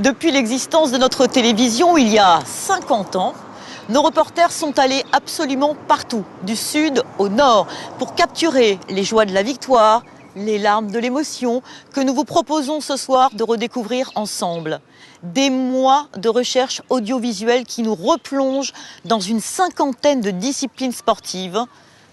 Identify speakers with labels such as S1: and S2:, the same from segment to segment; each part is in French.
S1: Depuis l'existence de notre télévision, il y a 50 ans, nos reporters sont allés absolument partout, du sud au nord, pour capturer les joies de la victoire, les larmes de l'émotion, que nous vous proposons ce soir de redécouvrir ensemble. Des mois de recherche audiovisuelle qui nous replongent dans une cinquantaine de disciplines sportives.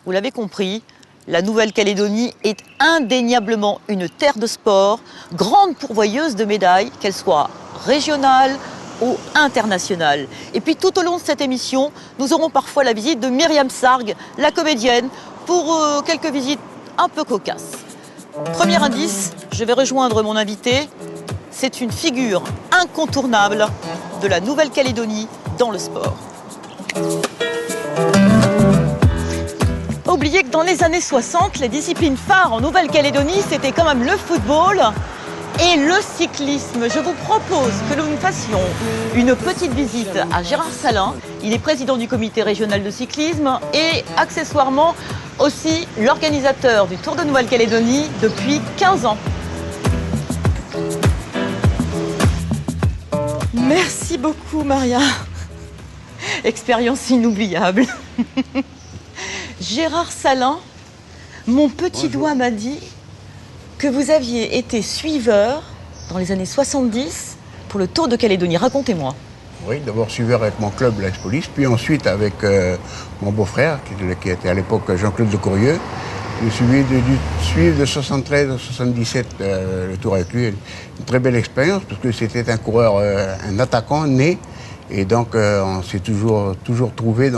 S1: Vous l'avez compris, la Nouvelle-Calédonie est indéniablement une terre de sport, grande pourvoyeuse de médailles, qu'elles soient régionales ou internationales. Et puis tout au long de cette émission, nous aurons parfois la visite de Myriam Sarg, la comédienne, pour quelques visites un peu cocasses. Premier indice, je vais rejoindre mon invité. C'est une figure incontournable de la Nouvelle-Calédonie dans le sport. Oubliez que dans les années 60, les disciplines phares en Nouvelle-Calédonie, c'était quand même le football et le cyclisme. Je vous propose que nous fassions une petite visite à Gérard Salin. Il est président du comité régional de cyclisme et accessoirement aussi l'organisateur du Tour de Nouvelle-Calédonie depuis 15 ans. Merci beaucoup, Maria. Expérience inoubliable. Gérard Salin, mon petit doigt m'a dit que vous aviez été suiveur dans les années 70 pour le Tour de Calédonie. Racontez-moi.
S2: Oui, d'abord suiveur avec mon club, l'Ex-Police, puis ensuite avec mon beau-frère, qui était à l'époque Jean-Claude de Courrieux. J'ai suivi de 73 à 77 le Tour avec lui. Une très belle expérience, parce que c'était un coureur, un attaquant né, et donc on s'est toujours trouvé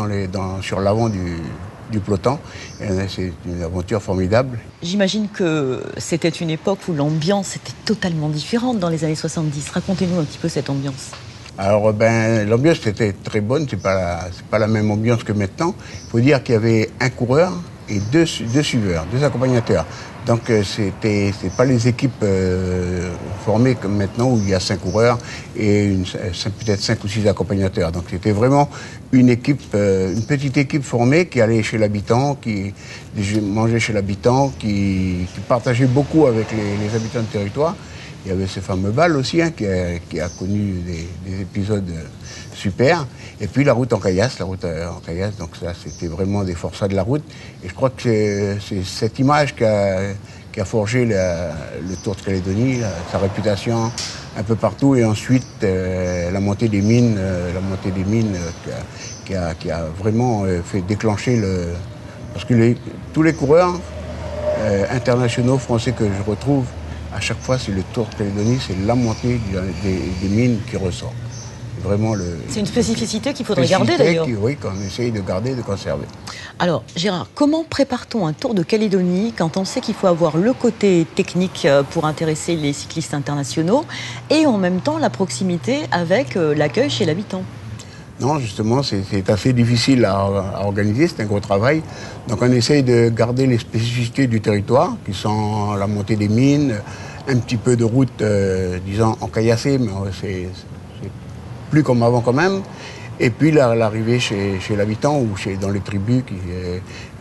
S2: sur l'avant du peloton. C'est une aventure formidable.
S1: J'imagine que c'était une époque où l'ambiance était totalement différente dans les années 70. Racontez-nous un petit peu cette ambiance.
S2: Alors, l'ambiance était très bonne, c'est pas la même ambiance que maintenant. Il faut dire qu'il y avait un coureur et deux suiveurs, deux accompagnateurs. Donc, c'est pas les équipes formées comme maintenant où il y a 5 coureurs et peut-être 5 ou 6 accompagnateurs. Donc, c'était vraiment une petite équipe formée qui allait chez l'habitant, qui mangeait chez l'habitant, qui partageait beaucoup avec les habitants du territoire. Il y avait ce fameux bal aussi, qui a connu des épisodes super. Et puis la route en caillasse, donc ça c'était vraiment des forçats de la route. Et je crois que c'est cette image qui a forgé le Tour de Calédonie, sa réputation un peu partout. Et ensuite la montée des mines, qui a vraiment fait déclencher parce que tous les coureurs internationaux français que je retrouve, à chaque fois, c'est le Tour de Calédonie, c'est la montée des mines qui ressort.
S1: C'est une spécificité qu'il faudrait garder d'ailleurs.
S2: Oui, qu'on essaye de garder et de conserver.
S1: Alors Gérard, comment prépare-t-on un Tour de Calédonie quand on sait qu'il faut avoir le côté technique pour intéresser les cyclistes internationaux et en même temps la proximité avec l'accueil chez l'habitant?
S2: Non, justement, c'est assez difficile à organiser, c'est un gros travail. Donc on essaye de garder les spécificités du territoire, qui sont la montée des mines, un petit peu de route, disons, encaillassée, mais c'est plus comme avant quand même. Et puis l'arrivée chez l'habitant ou dans les tribus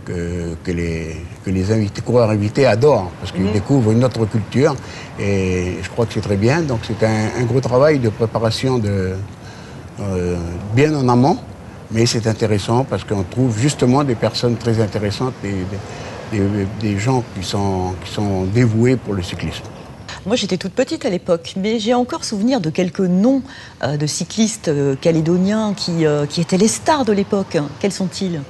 S2: que les coureurs invités adorent, parce qu'ils découvrent une autre culture. Et je crois que c'est très bien. Donc c'est un gros travail de préparation bien en amont, mais c'est intéressant parce qu'on trouve justement des personnes très intéressantes, des gens qui sont dévoués pour le cyclisme.
S1: Moi j'étais toute petite à l'époque, mais j'ai encore souvenir de quelques noms de cyclistes calédoniens qui étaient les stars de l'époque. Quels sont-ils?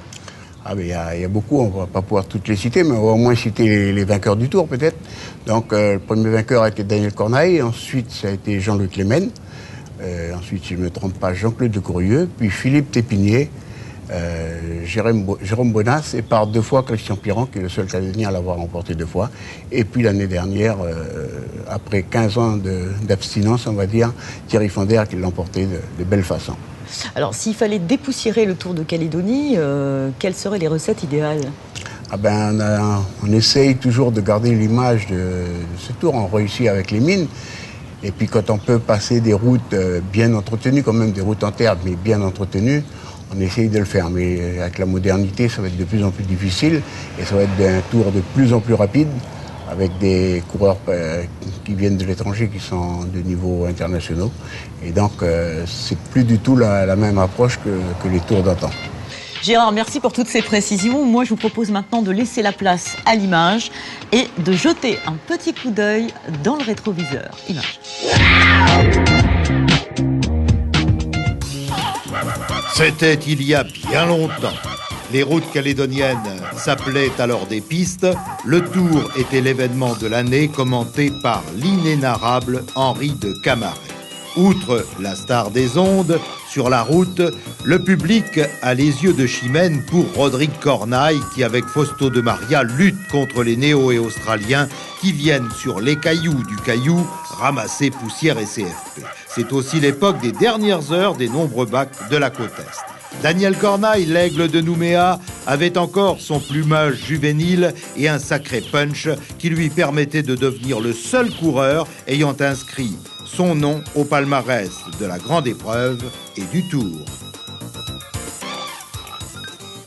S2: Il y a beaucoup, on ne va pas pouvoir toutes les citer, mais on va au moins citer les vainqueurs du Tour peut-être. Donc le premier vainqueur a été Daniel Corneille, ensuite ça a été Jean-Luc Lemen. Ensuite, si je ne me trompe pas, Jean-Claude de Courrieux, puis Philippe Tépinier, Jérôme Bonas, et par 2 fois Christian Piron, qui est le seul Calédonien à l'avoir remporté 2 fois. Et puis l'année dernière, après 15 ans d'abstinence, on va dire, Thierry Fonder qui l'a emporté de belle façon.
S1: Alors, s'il fallait dépoussiérer le Tour de Calédonie, quelles seraient les recettes idéales?
S2: On essaye toujours de garder l'image de ce Tour. On réussit avec les mines. Et puis quand on peut passer des routes bien entretenues, quand même des routes en terre, mais bien entretenues, on essaye de le faire. Mais avec la modernité, ça va être de plus en plus difficile et ça va être un tour de plus en plus rapide. avec des coureurs qui viennent de l'étranger, qui sont de niveau internationaux. Et donc, c'est plus du tout la même approche que les tours d'antan.
S1: Gérard, merci pour toutes ces précisions. Moi, je vous propose maintenant de laisser la place à l'image et de jeter un petit coup d'œil dans le rétroviseur. Image.
S3: C'était il y a bien longtemps. Les routes calédoniennes s'appelaient alors des pistes. Le Tour était l'événement de l'année commenté par l'inénarrable Henri de Camaret. Outre la star des ondes, sur la route, le public a les yeux de Chimène pour Rodrigue Cornaille qui, avec Fausto de Maria, lutte contre les néo et australiens qui viennent sur les cailloux du Caillou ramasser poussière et CFP. C'est aussi l'époque des dernières heures des nombreux bacs de la côte Est. Daniel Cornaille, l'aigle de Nouméa, avait encore son plumage juvénile et un sacré punch qui lui permettait de devenir le seul coureur ayant inscrit son nom au palmarès de la grande épreuve et du Tour.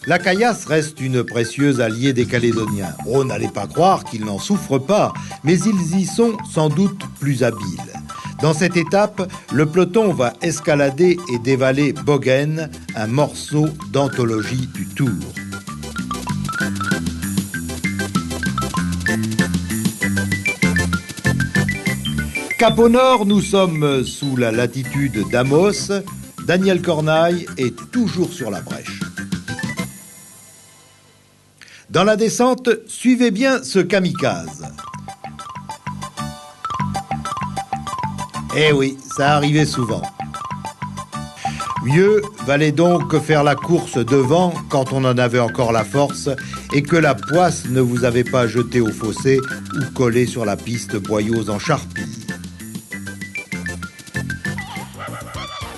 S3: La caillasse reste une précieuse alliée des Calédoniens. Oh, n'allez pas croire qu'ils n'en souffrent pas, mais ils y sont sans doute plus habiles. Dans cette étape, le peloton va escalader et dévaler Bogen, un morceau d'anthologie du Tour. Cap au nord, nous sommes sous la latitude d'Amos. Daniel Cornaille est toujours sur la brèche. Dans la descente, suivez bien ce kamikaze. Eh oui, ça arrivait souvent. Mieux valait donc faire la course devant quand on en avait encore la force et que la poisse ne vous avait pas jeté au fossé ou collé sur la piste boyaux en charpie.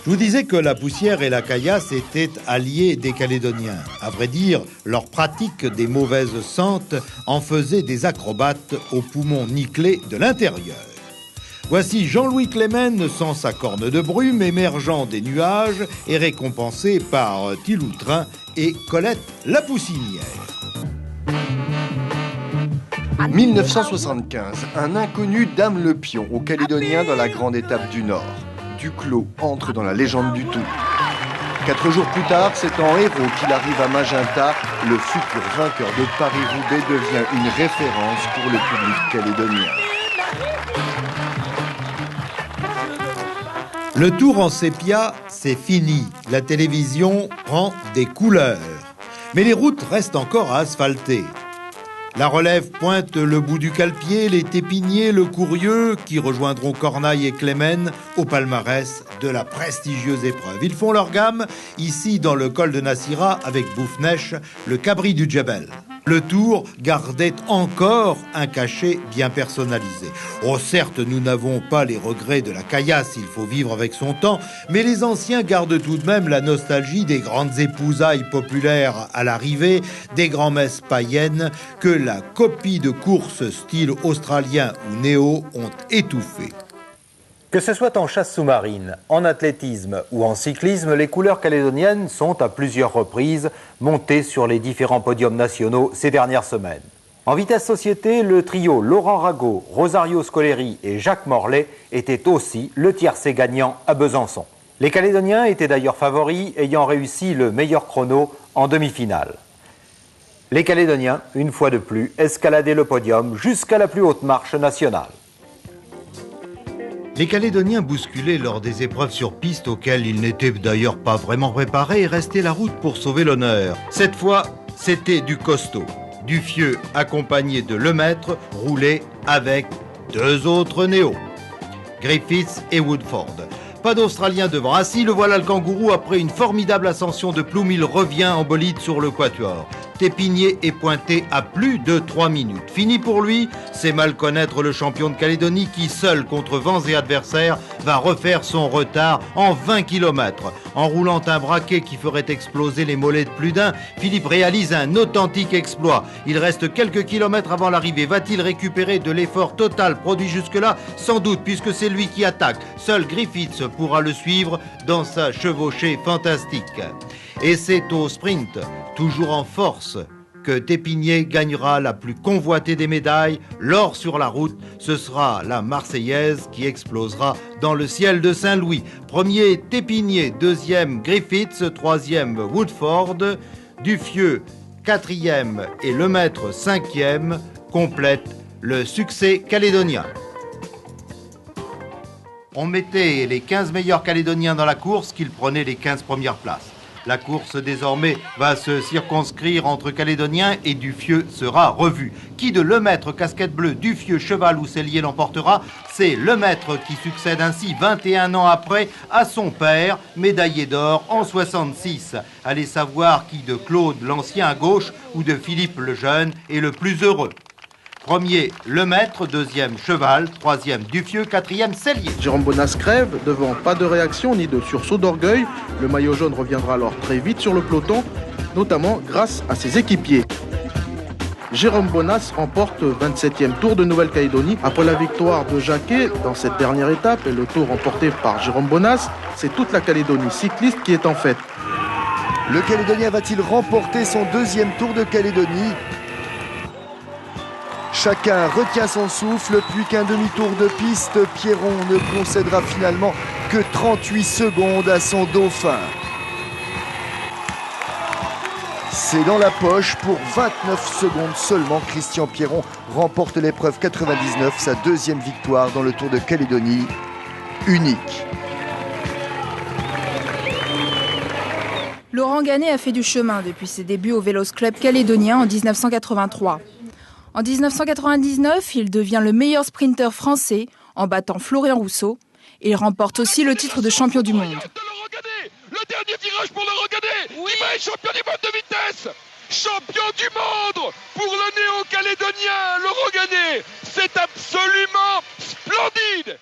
S3: Je vous disais que la poussière et la caillasse étaient alliés des Calédoniens. À vrai dire, leur pratique des mauvaises sentes en faisait des acrobates aux poumons nickelés de l'intérieur. Voici Jean-Louis Clémen sans sa corne de brume émergeant des nuages et récompensé par Tiloutrin et Colette la Poussinière.
S4: 1975, un inconnu dame le pion aux Calédoniens dans la grande étape du Nord. Duclos entre dans la légende du Tour. 4 jours plus tard, c'est en héros qu'il arrive à Magenta. Le futur vainqueur de Paris-Roubaix devient une référence pour le public calédonien.
S3: Le Tour en sépia, c'est fini. La télévision prend des couleurs. Mais les routes restent encore à asphalter. La relève pointe le bout du Calpier, les Tépiniers, le Courieux, qui rejoindront Cornaille et Clémen au palmarès de la prestigieuse épreuve. Ils font leur gamme ici dans le col de Nassira avec Boufnèche, le cabri du Djebel. Le Tour gardait encore un cachet bien personnalisé. Oh certes, nous n'avons pas les regrets de la caillasse, il faut vivre avec son temps, mais les anciens gardent tout de même la nostalgie des grandes épousailles populaires à l'arrivée, des grands-messes païennes que la copie de course style australien ou néo ont étouffé.
S5: Que ce soit en chasse sous-marine, en athlétisme ou en cyclisme, les couleurs calédoniennes sont à plusieurs reprises montées sur les différents podiums nationaux ces dernières semaines. En vitesse société, le trio Laurent Rago, Rosario Scoleri et Jacques Morlet étaient aussi le tiercé gagnant à Besançon. Les Calédoniens étaient d'ailleurs favoris, ayant réussi le meilleur chrono en demi-finale. Les Calédoniens, une fois de plus, escaladaient le podium jusqu'à la plus haute marche nationale.
S3: Les Calédoniens bousculaient lors des épreuves sur piste auxquelles ils n'étaient d'ailleurs pas vraiment préparés et restaient la route pour sauver l'honneur. Cette fois, c'était du costaud. Duffieux, accompagné de Lemaître, roulait avec 2 autres néos, Griffiths et Woodford. Pas d'Australien devant. Assis, le voilà le kangourou. Après une formidable ascension de Ploum, il revient en bolide sur le quatuor. Tépinier est pointé à plus de 3 minutes. Fini pour lui, c'est mal connaître le champion de Calédonie qui, seul contre vents et adversaires, va refaire son retard en 20 km. En roulant un braquet qui ferait exploser les mollets de plus d'un, Philippe réalise un authentique exploit. Il reste quelques kilomètres avant l'arrivée. Va-t-il récupérer de l'effort total produit jusque-là? Sans doute, puisque c'est lui qui attaque. Seul Griffiths pourra le suivre dans sa chevauchée fantastique. Et c'est au sprint, toujours en force, que Tépinier gagnera la plus convoitée des médailles, l'or sur la route. Ce sera la Marseillaise qui explosera dans le ciel de Saint-Louis. Premier Tépinier, deuxième Griffiths, troisième Woodford, Duffieux quatrième et Lemaître cinquième complètent le succès calédonien. On mettait les 15 meilleurs Calédoniens dans la course, qu'ils prenaient les 15 premières places. La course désormais va se circonscrire entre Calédoniens et Duffieux sera revue. Qui de Lemaître, casquette bleue, Duffieux, cheval ou sellier l'emportera? C'est Lemaître qui succède ainsi 21 ans après à son père, médaillé d'or en 66. Allez savoir qui de Claude l'ancien à gauche ou de Philippe le jeune est le plus heureux. Premier, Lemaître, deuxième, Cheval, troisième, Duffieux, quatrième, Sellier.
S6: Jérôme Bonas crève, devant pas de réaction ni de sursaut d'orgueil. Le maillot jaune reviendra alors très vite sur le peloton, notamment grâce à ses équipiers. Jérôme Bonas remporte 27e Tour de Nouvelle-Calédonie. Après la victoire de Jacquet dans cette dernière étape et le tour remporté par Jérôme Bonas, c'est toute la Calédonie cycliste qui est en fête.
S4: Le Calédonien va-t-il remporter son deuxième Tour de Calédonie? Chacun retient son souffle, plus qu'un demi-tour de piste. Pierron ne concédera finalement que 38 secondes à son dauphin. C'est dans la poche pour 29 secondes seulement. Christian Pierron remporte l'épreuve 99, sa deuxième victoire dans le Tour de Calédonie. Unique.
S7: Laurent Gannet a fait du chemin depuis ses débuts au Vélos Club calédonien en 1983. En 1999, il devient le meilleur sprinter français en battant Florian Rousseau et il remporte aussi le titre de champion du monde.
S8: Le dernier virage pour le Roganet, oui. Qui va être champion du monde de vitesse. Champion du monde pour le néo-calédonien, le Roganet. C'est absolument splendide.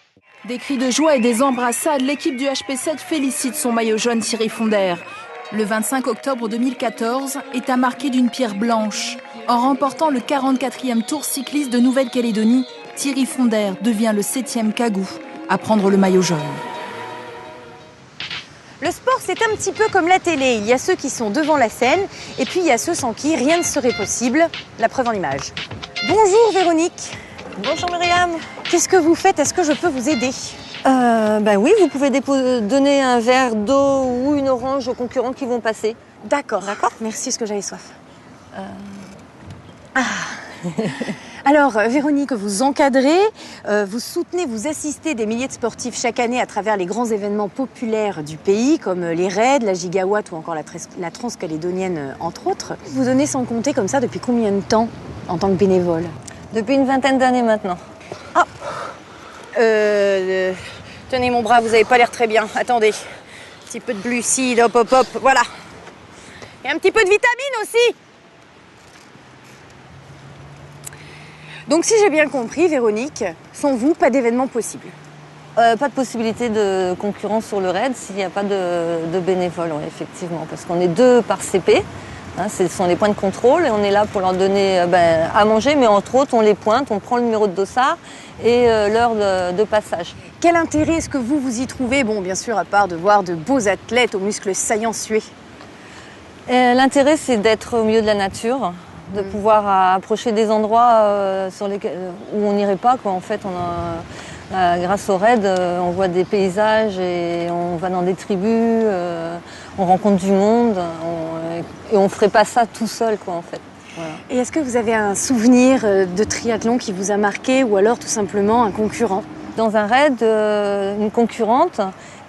S7: Des cris de joie et des embrassades, l'équipe du HP7 félicite son maillot jaune Thierry Fondère. Le 25 octobre 2014 est à marquer d'une pierre blanche. En remportant le 44e Tour cycliste de Nouvelle-Calédonie, Thierry Fondère devient le 7e Cagou à prendre le maillot jaune.
S9: Le sport, c'est un petit peu comme la télé. Il y a ceux qui sont devant la scène et puis il y a ceux sans qui rien ne serait possible. La preuve en image. Bonjour Véronique.
S1: Bonjour Myriam.
S9: Qu'est-ce que vous faites? Est-ce que je peux vous aider?
S1: Oui, vous pouvez donner un verre d'eau ou une orange aux concurrents qui vont passer.
S9: D'accord. Merci, est-ce que j'avais soif? Alors, Véronique, vous encadrez, vous soutenez, vous assistez des milliers de sportifs chaque année à travers les grands événements populaires du pays, comme les raids, la gigawatt ou encore la transcalédonienne, entre autres. Vous donnez sans compter comme ça depuis combien de temps en tant que bénévole?
S1: Depuis une vingtaine d'années maintenant.
S9: Ah tenez mon bras, vous n'avez pas l'air très bien. Attendez, un petit peu de glucides, hop, voilà. Et un petit peu de vitamine aussi. Donc si j'ai bien compris, Véronique, sans vous, pas d'événement possible?
S1: Pas de possibilité de concurrence sur le raid s'il n'y a pas de bénévoles, oui, effectivement. Parce qu'on est 2 par CP, ce sont les points de contrôle et on est là pour leur donner à manger, mais entre autres, on les pointe, on prend le numéro de dossard et l'heure de passage.
S9: Quel intérêt est-ce que vous y trouvez? Bon, bien sûr, à part de voir de beaux athlètes aux muscles saillants suer.
S1: L'intérêt, c'est d'être au milieu de la nature, de pouvoir approcher des endroits où on n'irait pas, quoi. En fait, grâce au raid, on voit des paysages et on va dans des tribus, on rencontre du monde et on ne ferait pas ça tout seul, quoi, en fait. Voilà.
S9: Et est-ce que vous avez un souvenir de triathlon qui vous a marqué ou alors tout simplement un concurrent?
S1: Dans un raid, une concurrente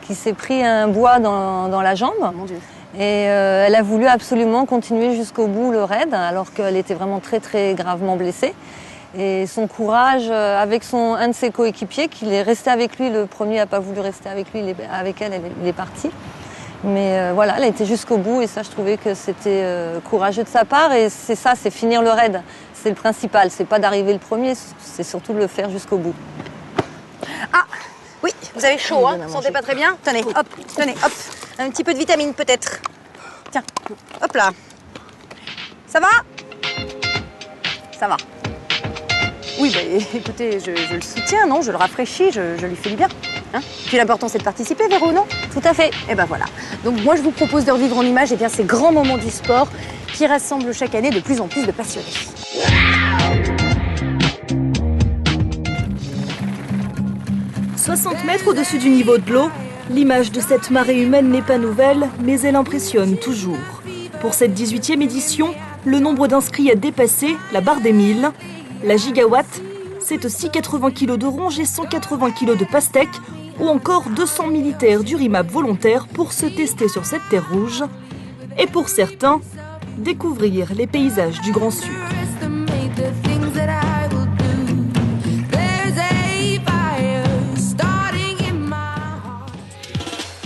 S1: qui s'est pris un bois dans la jambe.
S9: Mon Dieu.
S1: Et elle a voulu absolument continuer jusqu'au bout le raid, alors qu'elle était vraiment très très gravement blessée. Et son courage, avec un de ses coéquipiers, qui est resté avec lui, le premier n'a pas voulu rester avec lui, avec elle, il est parti. Mais voilà, elle a été jusqu'au bout et ça, je trouvais que c'était courageux de sa part. Et c'est ça, c'est finir le raid. C'est le principal, c'est pas d'arriver le premier, c'est surtout de le faire jusqu'au bout.
S9: Ah oui, vous avez chaud, hein? Vous ne sentez pas très bien? Tenez, hop, un petit peu de vitamine peut-être. Tiens, hop là. Ça va? Ça va. Oui, écoutez, je le soutiens, non? Je le rafraîchis, je lui fais du bien. Hein? Puis l'important, c'est de participer, Véro, non?
S1: Tout à fait.
S9: Et ben voilà. Donc moi, je vous propose de revivre en images ces grands moments du sport puis rassemble chaque année de plus en plus de passionnés. «
S10: 60 mètres au-dessus du niveau de l'eau, l'image de cette marée humaine n'est pas nouvelle, mais elle impressionne toujours. Pour cette 18e édition, le nombre d'inscrits a dépassé la barre des 1000. La gigawatt, c'est aussi 80 kg de ronges et 180 kg de pastèques, ou encore 200 militaires du RIMAP volontaires pour se tester sur cette terre rouge. Et pour certains, découvrir les paysages du Grand Sud.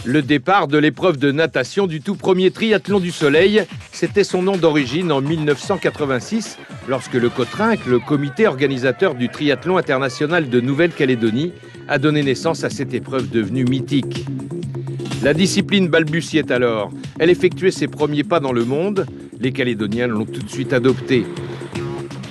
S11: Le départ de l'épreuve de natation du tout premier triathlon du Soleil, c'était son nom d'origine en 1986, lorsque le COTRINC, le comité organisateur du triathlon international de Nouvelle-Calédonie, a donné naissance à cette épreuve devenue mythique. La discipline balbutiait alors. Elle effectuait ses premiers pas dans le monde. Les Calédoniens l'ont tout de suite adoptée.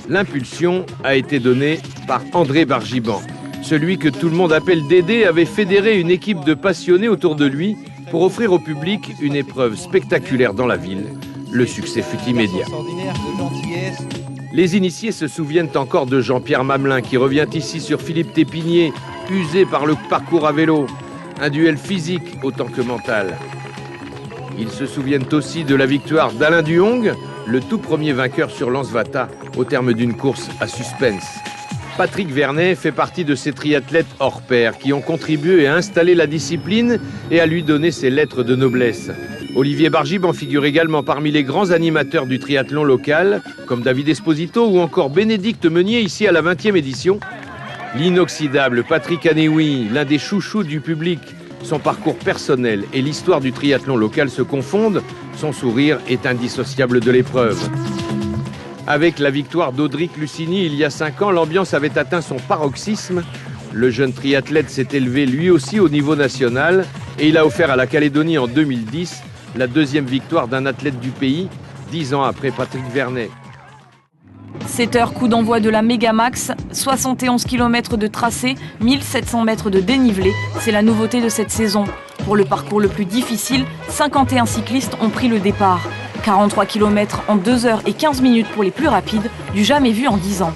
S11: L'impulsion a été donnée par André Bargiban. Celui que tout le monde appelle Dédé avait fédéré une équipe de passionnés autour de lui pour offrir au public une épreuve spectaculaire dans la ville. Le succès fut immédiat. Les initiés se souviennent encore de Jean-Pierre Mamelin qui revient ici sur Philippe Tépinier, usé par le parcours à vélo. Un duel physique autant que mental. Ils se souviennent aussi de la victoire d'Alain Duhong, le tout premier vainqueur sur Lansvata, au terme d'une course à suspense. Patrick Vernet fait partie de ces triathlètes hors pair qui ont contribué à installer la discipline et à lui donner ses lettres de noblesse. Olivier Bargiban figure également parmi les grands animateurs du triathlon local, comme David Esposito ou encore Bénédicte Meunier ici à la 20e édition. L'inoxydable Patrick Anéoui, l'un des chouchous du public, son parcours personnel et l'histoire du triathlon local se confondent, son sourire est indissociable de l'épreuve. Avec la victoire d'Audric Lucini il y a 5 ans, l'ambiance avait atteint son paroxysme. Le jeune triathlète s'est élevé lui aussi au niveau national et il a offert à la Calédonie en 2010 la deuxième victoire d'un athlète du pays, 10 ans après Patrick Vernet.
S7: 7 heures, coup d'envoi de la Megamax, 71 km de tracé, 1700 mètres de dénivelé, c'est la nouveauté de cette saison. Pour le parcours le plus difficile, 51 cyclistes ont pris le départ. 43 km en 2 heures et 15 minutes pour les plus rapides, du jamais vu en 10 ans.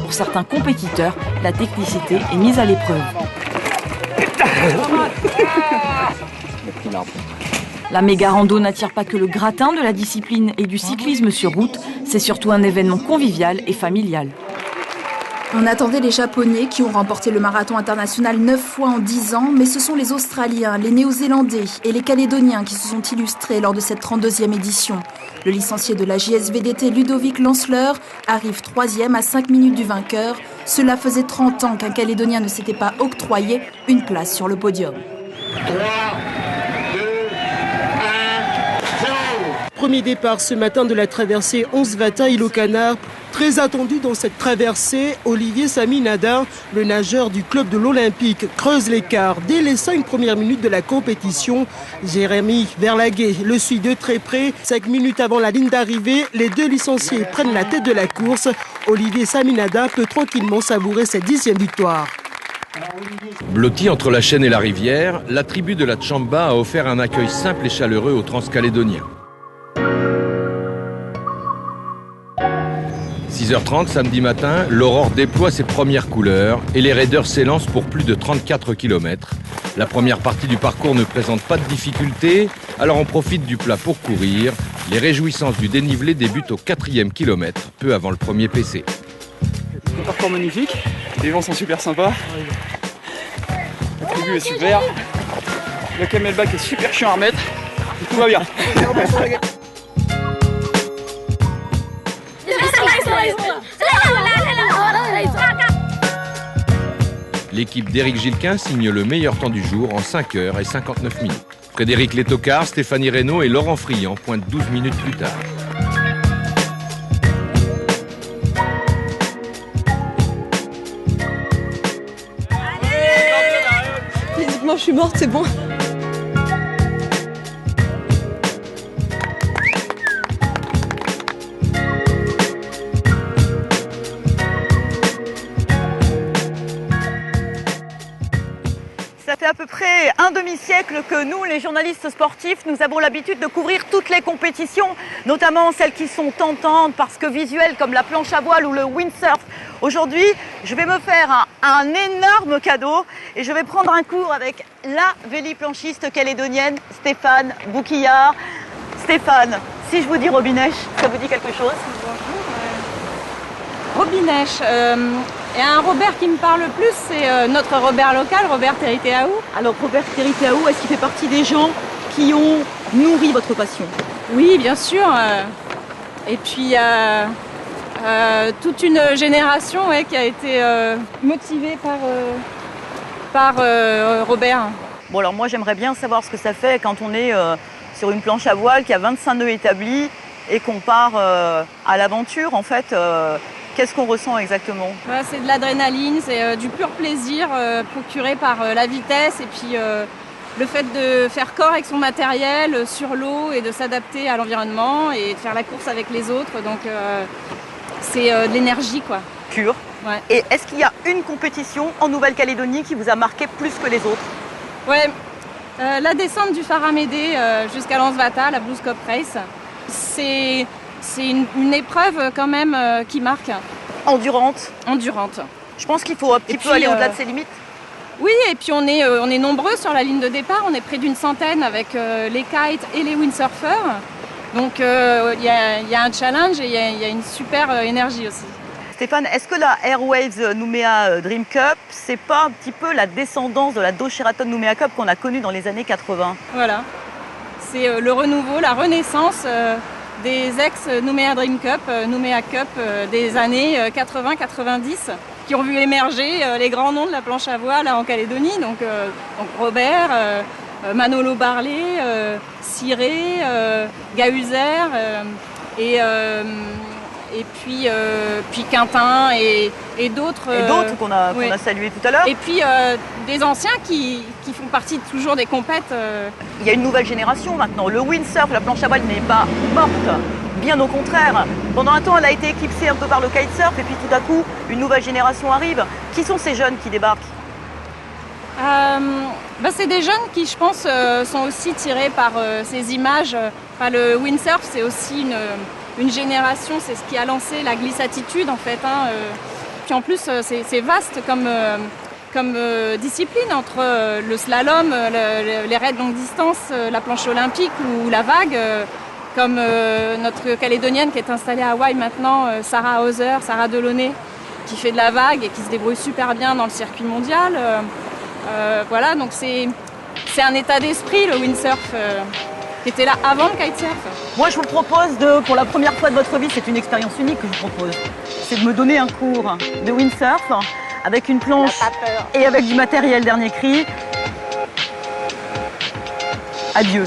S7: Pour certains compétiteurs, la technicité est mise à l'épreuve. La méga rando n'attire pas que le gratin de la discipline et du cyclisme sur route, c'est surtout un événement convivial et familial.
S10: On attendait les Japonais qui ont remporté le marathon international 9 fois en 10 ans, mais ce sont les Australiens, les Néo-Zélandais et les Calédoniens qui se sont illustrés lors de cette 32e édition. Le licencié de la JSVDT Ludovic Lanceleur arrive 3e à 5 minutes du vainqueur. Cela faisait 30 ans qu'un Calédonien ne s'était pas octroyé une place sur le podium.
S12: 3, 2, 1, 0. Premier départ ce matin de la traversée Lansvata île aux Canards. Très attendu dans cette traversée, Olivier Saminada, le nageur du club de l'Olympique, creuse l'écart dès les 5 premières minutes de la compétition. Jérémy Verlaguet le suit de très près. 5 minutes avant la ligne d'arrivée, les deux licenciés prennent la tête de la course. Olivier Saminada peut tranquillement savourer sa 10e victoire.
S11: Blotti entre la Chaîne et la rivière, la tribu de la Tchamba a offert un accueil simple et chaleureux aux Transcalédoniens. 6h30 samedi matin, l'aurore déploie ses premières couleurs et les raiders s'élancent pour plus de 34 km. La première partie du parcours ne présente pas de difficultés, alors on profite du plat pour courir. Les réjouissances du dénivelé débutent au 4e kilomètre, peu avant le premier PC.
S13: Un parcours magnifique, les gens sont super sympas, la tribu est super, le camelback est super chiant à remettre, tout va bien.
S11: L'équipe d'Éric Gilquin signe le meilleur temps du jour en 5h59 minutes. Frédéric Létocard, Stéphanie Reynaud et Laurent Friand pointent 12 minutes plus tard.
S10: Physiquement, je suis morte, c'est bon.
S1: fait à peu près un demi-siècle que nous, les journalistes sportifs, nous avons l'habitude de couvrir toutes les compétitions, notamment celles qui sont tentantes parce que visuelles, comme la planche à voile ou le windsurf. Aujourd'hui, je vais me faire un énorme cadeau et je vais prendre un cours avec la véliplanchiste calédonienne Stéphane Bouquillard. Stéphane, si je vous dis Robinèche, ça vous dit quelque chose?
S14: Robinèche, et un Robert qui me parle le plus, c'est notre Robert local, Robert Teriteaou.
S1: Alors Robert Teriteaou, est-ce qu'il fait partie des gens qui ont nourri votre passion?
S14: Oui, bien sûr. Et puis toute une génération qui a été motivée par Robert.
S1: Bon alors moi j'aimerais bien savoir ce que ça fait quand on est sur une planche à voile qui a 25 nœuds établis et qu'on part à l'aventure en fait. Qu'est-ce qu'on ressent exactement?
S14: C'est de l'adrénaline, c'est du pur plaisir procuré par la vitesse et puis le fait de faire corps avec son matériel sur l'eau et de s'adapter à l'environnement et de faire la course avec les autres. Donc c'est de l'énergie quoi.
S1: Pure. Ouais. Et est-ce qu'il y a une compétition en Nouvelle-Calédonie qui vous a marqué plus que les autres?
S14: Ouais, la descente du Faramédé jusqu'à l'Ansvata, la Blue Scope Race, c'est une épreuve quand même qui marque.
S1: Endurante.
S14: Endurante.
S1: Je pense qu'il faut un petit peu aller au-delà de ses limites.
S14: Oui, et puis on est nombreux sur la ligne de départ. On est près d'une centaine avec les kites et les windsurfers. Donc il y a un challenge et il y a une super énergie aussi.
S1: Stéphane, est-ce que la Airwaves Nouméa Dream Cup, c'est pas un petit peu la descendance de la Do Sheraton Nouméa Cup qu'on a connue dans les années 80?
S14: Voilà. C'est le renouveau, la renaissance des ex-Nouméa Dream Cup, Nouméa Cup des années 80-90 qui ont vu émerger les grands noms de la planche à voile en Calédonie, donc Robert, Manolo Barlet, Ciré, Gahuzer et puis Quintin et d'autres.
S1: Et d'autres qu'on a salués tout à l'heure.
S14: Et puis des anciens qui font partie toujours des compètes.
S1: Il y a une nouvelle génération maintenant. Le windsurf, la planche à voile n'est pas morte. Bien au contraire. Pendant un temps, elle a été éclipsée un peu par le kitesurf et puis tout à coup, une nouvelle génération arrive. Qui sont ces jeunes qui débarquent?
S14: C'est des jeunes qui, je pense, sont aussi tirés par ces images. Le windsurf, c'est aussi une génération, c'est ce qui a lancé la glisse-attitude en fait. Puis en plus, c'est vaste comme discipline entre le slalom, les raids longue distance, la planche olympique ou la vague. Comme notre Calédonienne qui est installée à Hawaï maintenant, Sarah Hauser, Sarah Delaunay, qui fait de la vague et qui se débrouille super bien dans le circuit mondial. Voilà, donc c'est un état d'esprit le windsurf qui était là avant le kitesurf.
S1: Moi je vous propose pour la première fois de votre vie, c'est une expérience unique que je vous propose, c'est de me donner un cours de windsurf avec une planche et avec du matériel dernier cri. Adieu.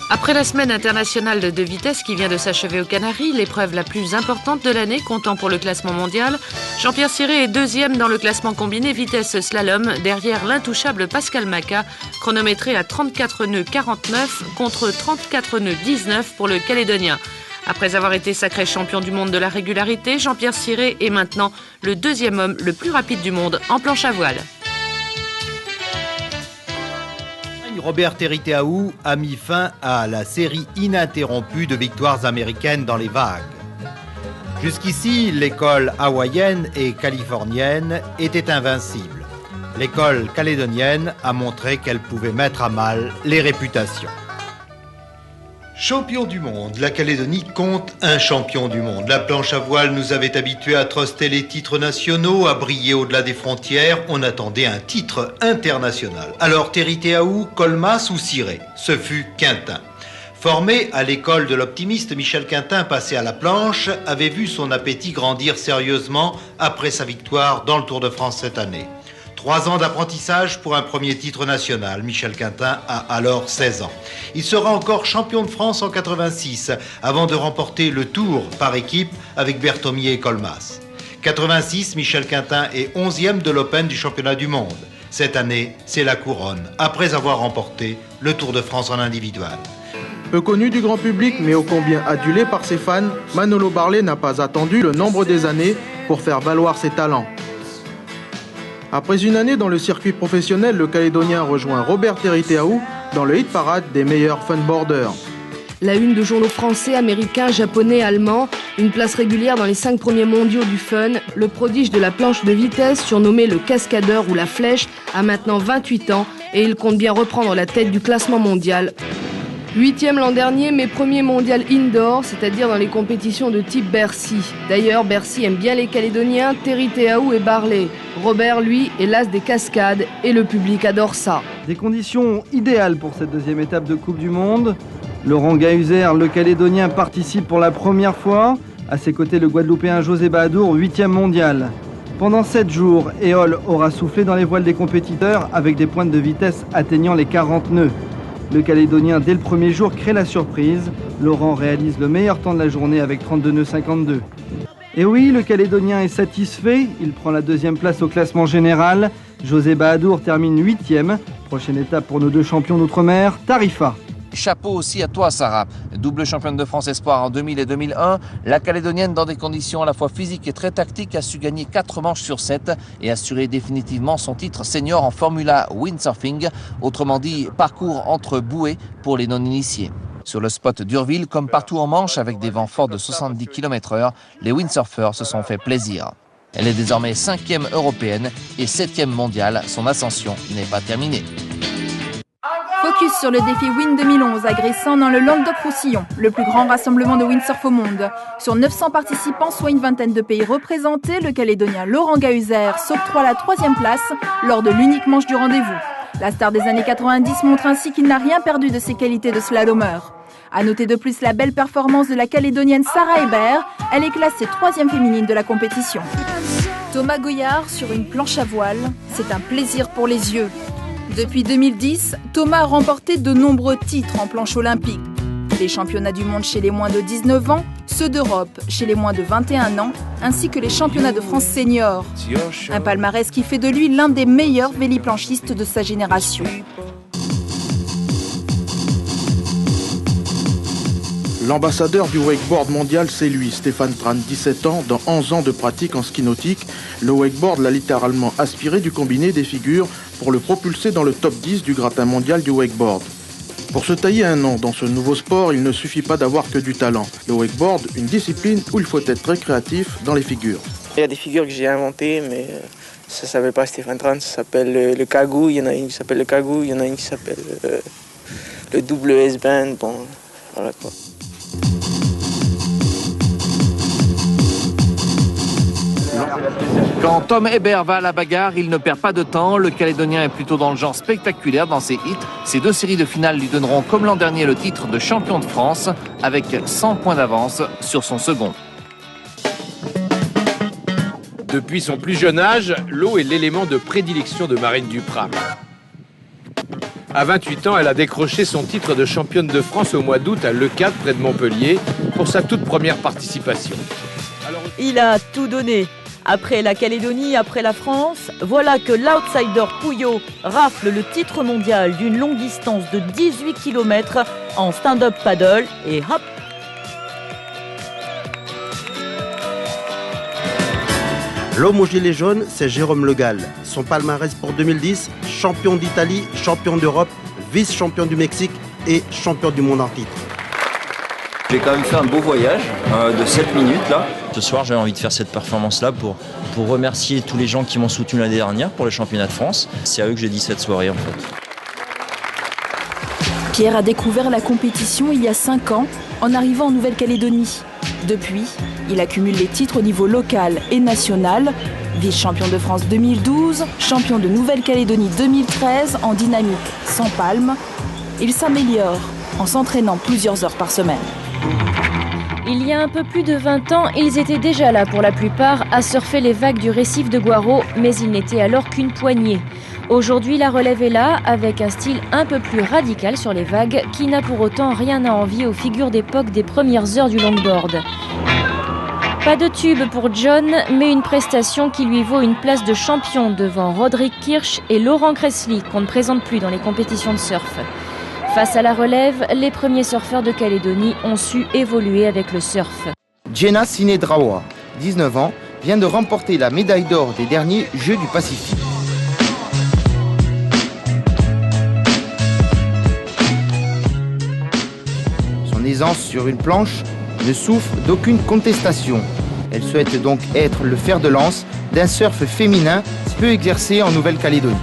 S15: Après la semaine internationale de 2 vitesses qui vient de s'achever aux Canaries, l'épreuve la plus importante de l'année comptant pour le classement mondial, Jean-Pierre Ciré est 2e dans le classement combiné vitesse slalom derrière l'intouchable Pascal Maca, chronométré à 34 nœuds 49 contre 34 nœuds 19 pour le Calédonien. Après avoir été sacré champion du monde de la régularité, Jean-Pierre Ciré est maintenant le 2e homme le plus rapide du monde en planche à voile.
S3: Robert Teriteaou a mis fin à la série ininterrompue de victoires américaines dans les vagues. Jusqu'ici, l'école hawaïenne et californienne était invincible. L'école calédonienne a montré qu'elle pouvait mettre à mal les réputations. Champion du monde, la Calédonie compte un champion du monde. La planche à voile nous avait habitués à truster les titres nationaux, à briller au-delà des frontières. On attendait un titre international. Alors Teriteaou, Colmas ou Ciré? Ce fut Quintin. Formé à l'école de l'optimiste, Michel Quintin, passé à la planche, avait vu son appétit grandir sérieusement après sa victoire dans le Tour de France cette année. 3 ans d'apprentissage pour un premier titre national. Michel Quintin a alors 16 ans. Il sera encore champion de France en 86, avant de remporter le Tour par équipe avec Berthomier et Colmas. 86, Michel Quintin est 11e de l'Open du championnat du monde. Cette année, c'est la couronne, après avoir remporté le Tour de France en individuel.
S6: Peu connu du grand public, mais ô combien adulé par ses fans, Manolo Barlet n'a pas attendu le nombre des années pour faire valoir ses talents. Après une année dans le circuit professionnel, le Calédonien rejoint Robert Teriteaou dans le hit parade des meilleurs funboarders.
S16: La une de journaux français, américains, japonais, allemands, une place régulière dans les 5 premiers mondiaux du fun, le prodige de la planche de vitesse, surnommé le cascadeur ou la flèche, a maintenant 28 ans et il compte bien reprendre la tête du classement mondial. 8e l'an dernier, mais premier mondial indoor, c'est-à-dire dans les compétitions de type Bercy. D'ailleurs, Bercy aime bien les Calédoniens, Teriteaou et Barley. Robert, lui, est l'as des cascades et le public adore ça.
S17: Des conditions idéales pour cette deuxième étape de Coupe du Monde. Laurent Gahuzer, le Calédonien, participe pour la première fois. À ses côtés, le Guadeloupéen José Bahadour, 8e mondial. Pendant 7 jours, Éole aura soufflé dans les voiles des compétiteurs avec des pointes de vitesse atteignant les 40 nœuds. Le Calédonien, dès le premier jour, crée la surprise. Laurent réalise le meilleur temps de la journée avec 32 nœuds 52. Et oui, le Calédonien est satisfait. Il prend la 2e place au classement général. José Bahadour termine 8e. Prochaine étape pour nos 2 champions d'outre-mer, Tarifa.
S18: Chapeau aussi à toi, Sarah. Double championne de France Espoir en 2000 et 2001, la Calédonienne, dans des conditions à la fois physiques et très tactiques, a su gagner 4 manches sur 7 et assurer définitivement son titre senior en Formula Windsurfing, autrement dit parcours entre bouées pour les non-initiés. Sur le spot d'Urville, comme partout en Manche, avec des vents forts de 70 km/h, les windsurfers se sont fait plaisir. Elle est désormais 5e européenne et 7e mondiale. Son ascension n'est pas terminée.
S7: Focus sur le défi Wind 2011 à Gressan dans le Languedoc-Roussillon, le plus grand rassemblement de windsurf au monde. Sur 900 participants, soit une vingtaine de pays représentés, le Calédonien Laurent Gahuzer s'octroie la 3e place lors de l'unique manche du rendez-vous. La star des années 90 montre ainsi qu'il n'a rien perdu de ses qualités de slalomeur. À noter de plus la belle performance de la Calédonienne Sarah Hébert, elle est classée 3e féminine de la compétition. Thomas Goyard sur une planche à voile, c'est un plaisir pour les yeux. Depuis 2010, Thomas a remporté de nombreux titres en planche olympique. Les championnats du monde chez les moins de 19 ans, ceux d'Europe chez les moins de 21 ans, ainsi que les championnats de France seniors. Un palmarès qui fait de lui l'un des meilleurs véliplanchistes de sa génération.
S6: L'ambassadeur du wakeboard mondial, c'est lui, Stéphane Tran, 17 ans, dans 11 ans de pratique en ski nautique. Le wakeboard l'a littéralement aspiré du combiné des figures pour le propulser dans le top 10 du gratin mondial du wakeboard. Pour se tailler un nom dans ce nouveau sport, il ne suffit pas d'avoir que du talent. Le wakeboard, une discipline où il faut être très créatif dans les figures.
S19: Il y a des figures que j'ai inventées, mais ça ne s'appelle pas Stéphane Tran, ça s'appelle le cagou. Il y en a une qui s'appelle le cagou, il y en a une qui s'appelle le double S-band. Bon, voilà quoi.
S18: Quand Tom Hébert va à la bagarre, il ne perd pas de temps. Le Calédonien est plutôt dans le genre spectaculaire dans ses hits. Ces 2 séries de finale lui donneront, comme l'an dernier, le titre de champion de France, avec 100 points d'avance sur son second.
S11: Depuis son plus jeune âge, l'eau est l'élément de prédilection de Marine Duprat. À 28 ans, elle a décroché son titre de championne de France au mois d'août à Leucade, près de Montpellier, pour sa toute première participation.
S1: Il a tout donné. Après la Calédonie, après la France, voilà que l'outsider Pouillot rafle le titre mondial d'une longue distance de 18 km en stand-up paddle et hop.
S20: L'homme aux gilets jaunes, c'est Jérôme Le Gall. Son palmarès pour 2010, champion d'Italie, champion d'Europe, vice-champion du Mexique et champion du monde en titre.
S21: J'ai quand même fait un beau voyage de 7 minutes là. Ce soir, j'avais envie de faire cette performance-là pour remercier tous les gens qui m'ont soutenu l'année dernière pour le championnat de France. C'est à eux que j'ai dit cette soirée en fait.
S7: Pierre a découvert la compétition il y a 5 ans en arrivant en Nouvelle-Calédonie. Depuis, il accumule les titres au niveau local et national. Vice-champion de France 2012, champion de Nouvelle-Calédonie 2013 en dynamique sans palme. Il s'améliore en s'entraînant plusieurs heures par semaine.
S22: Il y a un peu plus de 20 ans, ils étaient déjà là pour la plupart à surfer les vagues du récif de Guaro, mais ils n'étaient alors qu'une poignée. Aujourd'hui, la relève est là, avec un style un peu plus radical sur les vagues, qui n'a pour autant rien à envier aux figures d'époque des premières heures du longboard. Pas de tube pour John, mais une prestation qui lui vaut une place de champion devant Roderick Kirsch et Laurent Cressly, qu'on ne présente plus dans les compétitions de surf. Face à la relève, les premiers surfeurs de Calédonie ont su évoluer avec le surf.
S23: Jenna Sinedrawa, 19 ans, vient de remporter la médaille d'or des derniers Jeux du Pacifique.
S2: aisance sur une planche, ne souffre d'aucune contestation. Elle souhaite donc être le fer de lance d'un surf féminin peu exercé en Nouvelle-Calédonie.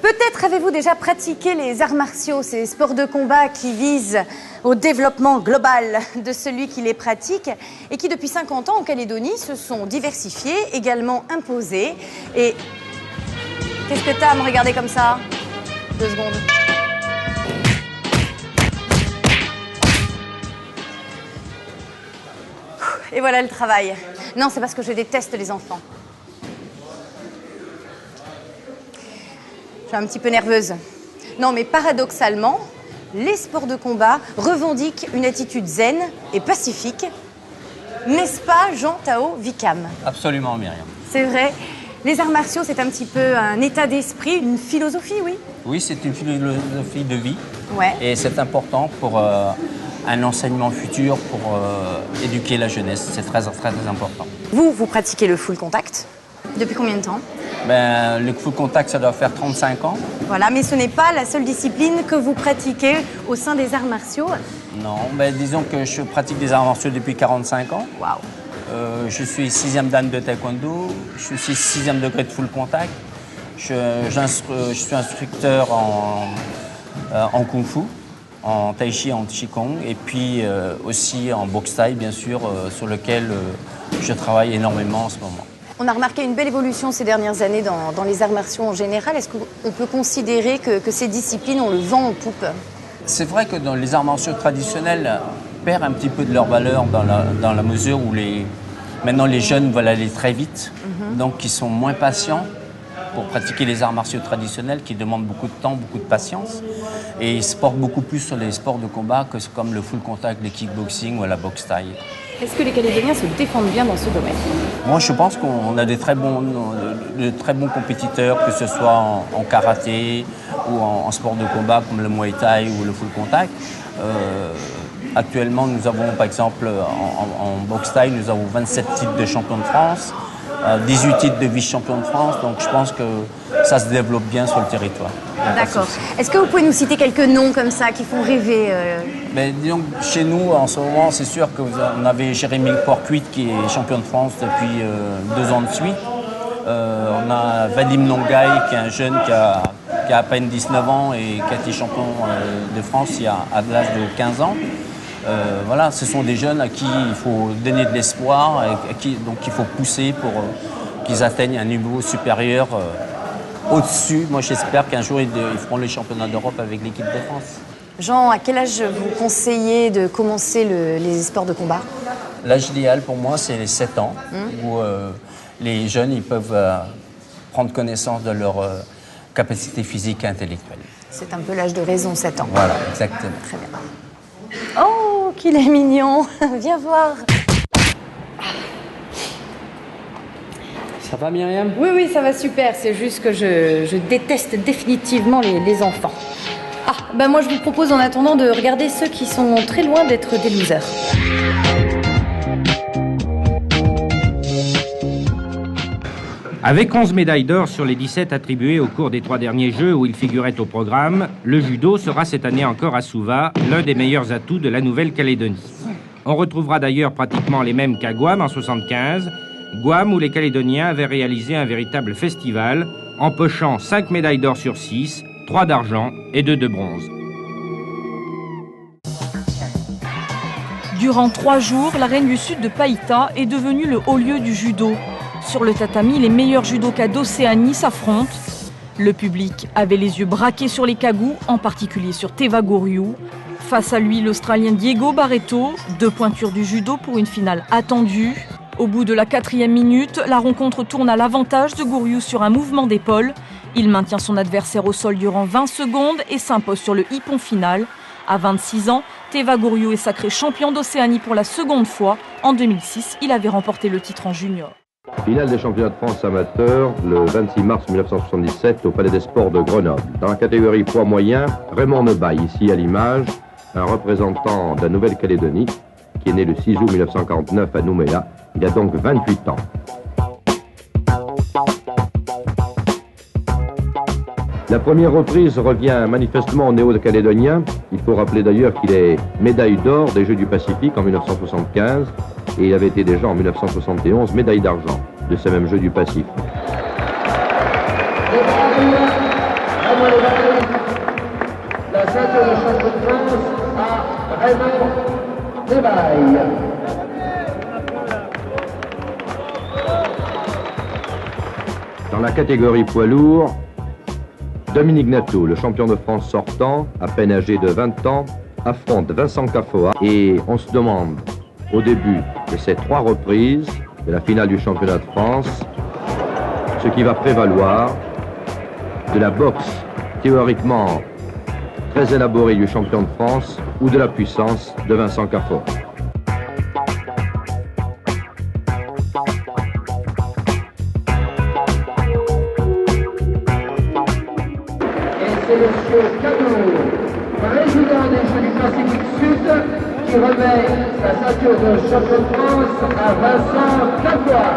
S9: Peut-être avez-vous déjà pratiqué les arts martiaux, ces sports de combat qui visent au développement global de celui qui les pratique et qui, depuis 50 ans en Calédonie, se sont diversifiés, également imposés. Et qu'est-ce que t'as à me regarder comme ça? 2 secondes. Et voilà le travail. Non, c'est parce que je déteste les enfants. Je suis un petit peu nerveuse. Non, mais paradoxalement, les sports de combat revendiquent une attitude zen et pacifique. N'est-ce pas, Jean-Tao Vicam?
S5: Absolument, Myriam.
S9: C'est vrai. Les arts martiaux, c'est un petit peu un état d'esprit, une philosophie, oui?
S5: Oui, c'est une philosophie de vie.
S9: Ouais.
S5: Et c'est important pour un enseignement futur, pour éduquer la jeunesse. C'est très, très, très important.
S9: Vous pratiquez le full contact. Depuis combien de temps?
S5: Le full contact, ça doit faire 35 ans.
S9: Voilà, mais ce n'est pas la seule discipline que vous pratiquez au sein des arts martiaux.
S5: Non, disons que je pratique des arts martiaux depuis 45 ans.
S9: Waouh.
S5: Je suis 6e dan de taekwondo, je suis 6e degré de full contact. Je suis instructeur en kung fu, en tai chi, en qigong, et puis aussi en boxe thaï, bien sûr, sur lequel je travaille énormément en ce moment.
S9: On a remarqué une belle évolution ces dernières années dans les arts martiaux en général. Est-ce qu'on peut considérer que ces disciplines ont le vent en poupe?
S5: C'est vrai que dans les arts martiaux traditionnels perdent un petit peu de leur valeur dans la mesure où maintenant les jeunes veulent aller très vite, donc ils sont moins patients pour pratiquer les arts martiaux traditionnels qui demandent beaucoup de temps, beaucoup de patience. Et ils se portent beaucoup plus sur les sports de combat que comme le full contact, le kickboxing ou la boxe thaï.
S9: Est-ce que les Calédoniens se défendent bien dans ce domaine?
S5: Moi, je pense qu'on a de très bons compétiteurs, que ce soit en karaté ou en sport de combat comme le muay thai ou le full contact. Actuellement, nous avons, par exemple, en boxe thaï, nous avons 27 titres de champion de France, 18 titres de vice-champion de France. Donc, je pense que ça se développe bien sur le territoire.
S9: D'accord. Est-ce que vous pouvez nous citer quelques noms comme ça qui font rêver
S5: Disons, chez nous, en ce moment, c'est sûr qu'on avait Jérémy Porcuit qui est champion de France depuis 2 ans de suite. On a Vadim Nongai qui est un jeune qui a à peine 19 ans et qui a été champion de France à l'âge de 15 ans. Voilà, ce sont des jeunes à qui il faut donner de l'espoir, donc il faut pousser pour qu'ils atteignent un niveau supérieur au-dessus. Moi, j'espère qu'un jour, ils feront les championnats d'Europe avec l'équipe de France.
S9: Jean, à quel âge vous conseillez de commencer les sports de combat?
S5: L'âge idéal pour moi, c'est les 7 ans, où les jeunes ils peuvent prendre connaissance de leur capacité physique et intellectuelle.
S9: C'est un peu l'âge de raison, 7 ans.
S5: Voilà, exactement.
S9: Très bien. Oh, qu'il est mignon. Viens voir.
S5: Ça va, Myriam?
S9: Oui, ça va super. C'est juste que je déteste définitivement les enfants. Moi, je vous propose en attendant de regarder ceux qui sont très loin d'être des losers.
S23: Avec 11 médailles d'or sur les 17 attribuées au cours des 3 derniers Jeux où il figurait au programme, le judo sera cette année encore à Suva l'un des meilleurs atouts de la Nouvelle-Calédonie. On retrouvera d'ailleurs pratiquement les mêmes qu'à Guam en 1975, Guam où les Calédoniens avaient réalisé un véritable festival, empochant 5 médailles d'or sur 6, 3 d'argent et 2 de bronze.
S7: Durant 3 jours, l'arène du sud de Païta est devenue le haut lieu du judo. Sur le tatami, les meilleurs judokas d'Océanie s'affrontent. Le public avait les yeux braqués sur les Kagous, en particulier sur Teva Goriou. Face à lui, l'Australien Diego Barreto, 2 pointures du judo pour une finale attendue. Au bout de la 4e minute, la rencontre tourne à l'avantage de Goriou sur un mouvement d'épaule. Il maintient son adversaire au sol durant 20 secondes et s'impose sur le hippon final. À 26 ans, Teva Goriou est sacré champion d'Océanie pour la 2e fois. En 2006, il avait remporté le titre en junior.
S24: Finale des championnats de France amateurs le 26 mars 1977 au Palais des Sports de Grenoble. Dans la catégorie poids moyen, Raymond Nebaille, ici à l'image, un représentant de la Nouvelle-Calédonie qui est né le 6 août 1949 à Nouméa. Il a donc 28 ans. La première reprise revient manifestement au Néo-Calédonien. Il faut rappeler d'ailleurs qu'il est médaille d'or des Jeux du Pacifique en 1975 et il avait été déjà en 1971 médaille d'argent de ces mêmes Jeux du Pacifique.
S4: La ceinture de champion de France à Raymond Desmailles.
S24: Dans la catégorie poids lourd, Dominique Natou, le champion de France sortant, à peine âgé de 20 ans, affronte Vincent Cafoa. Et on se demande, au début de ces 3 reprises de la finale du championnat de France, ce qui va prévaloir de la boxe théoriquement très élaborée du champion de France ou de la puissance de Vincent Cafoa.
S4: C'est M. Cadeau, président des Jeux du Pacifique Sud, qui remet sa ceinture de champion de France à Vincent Cafoa.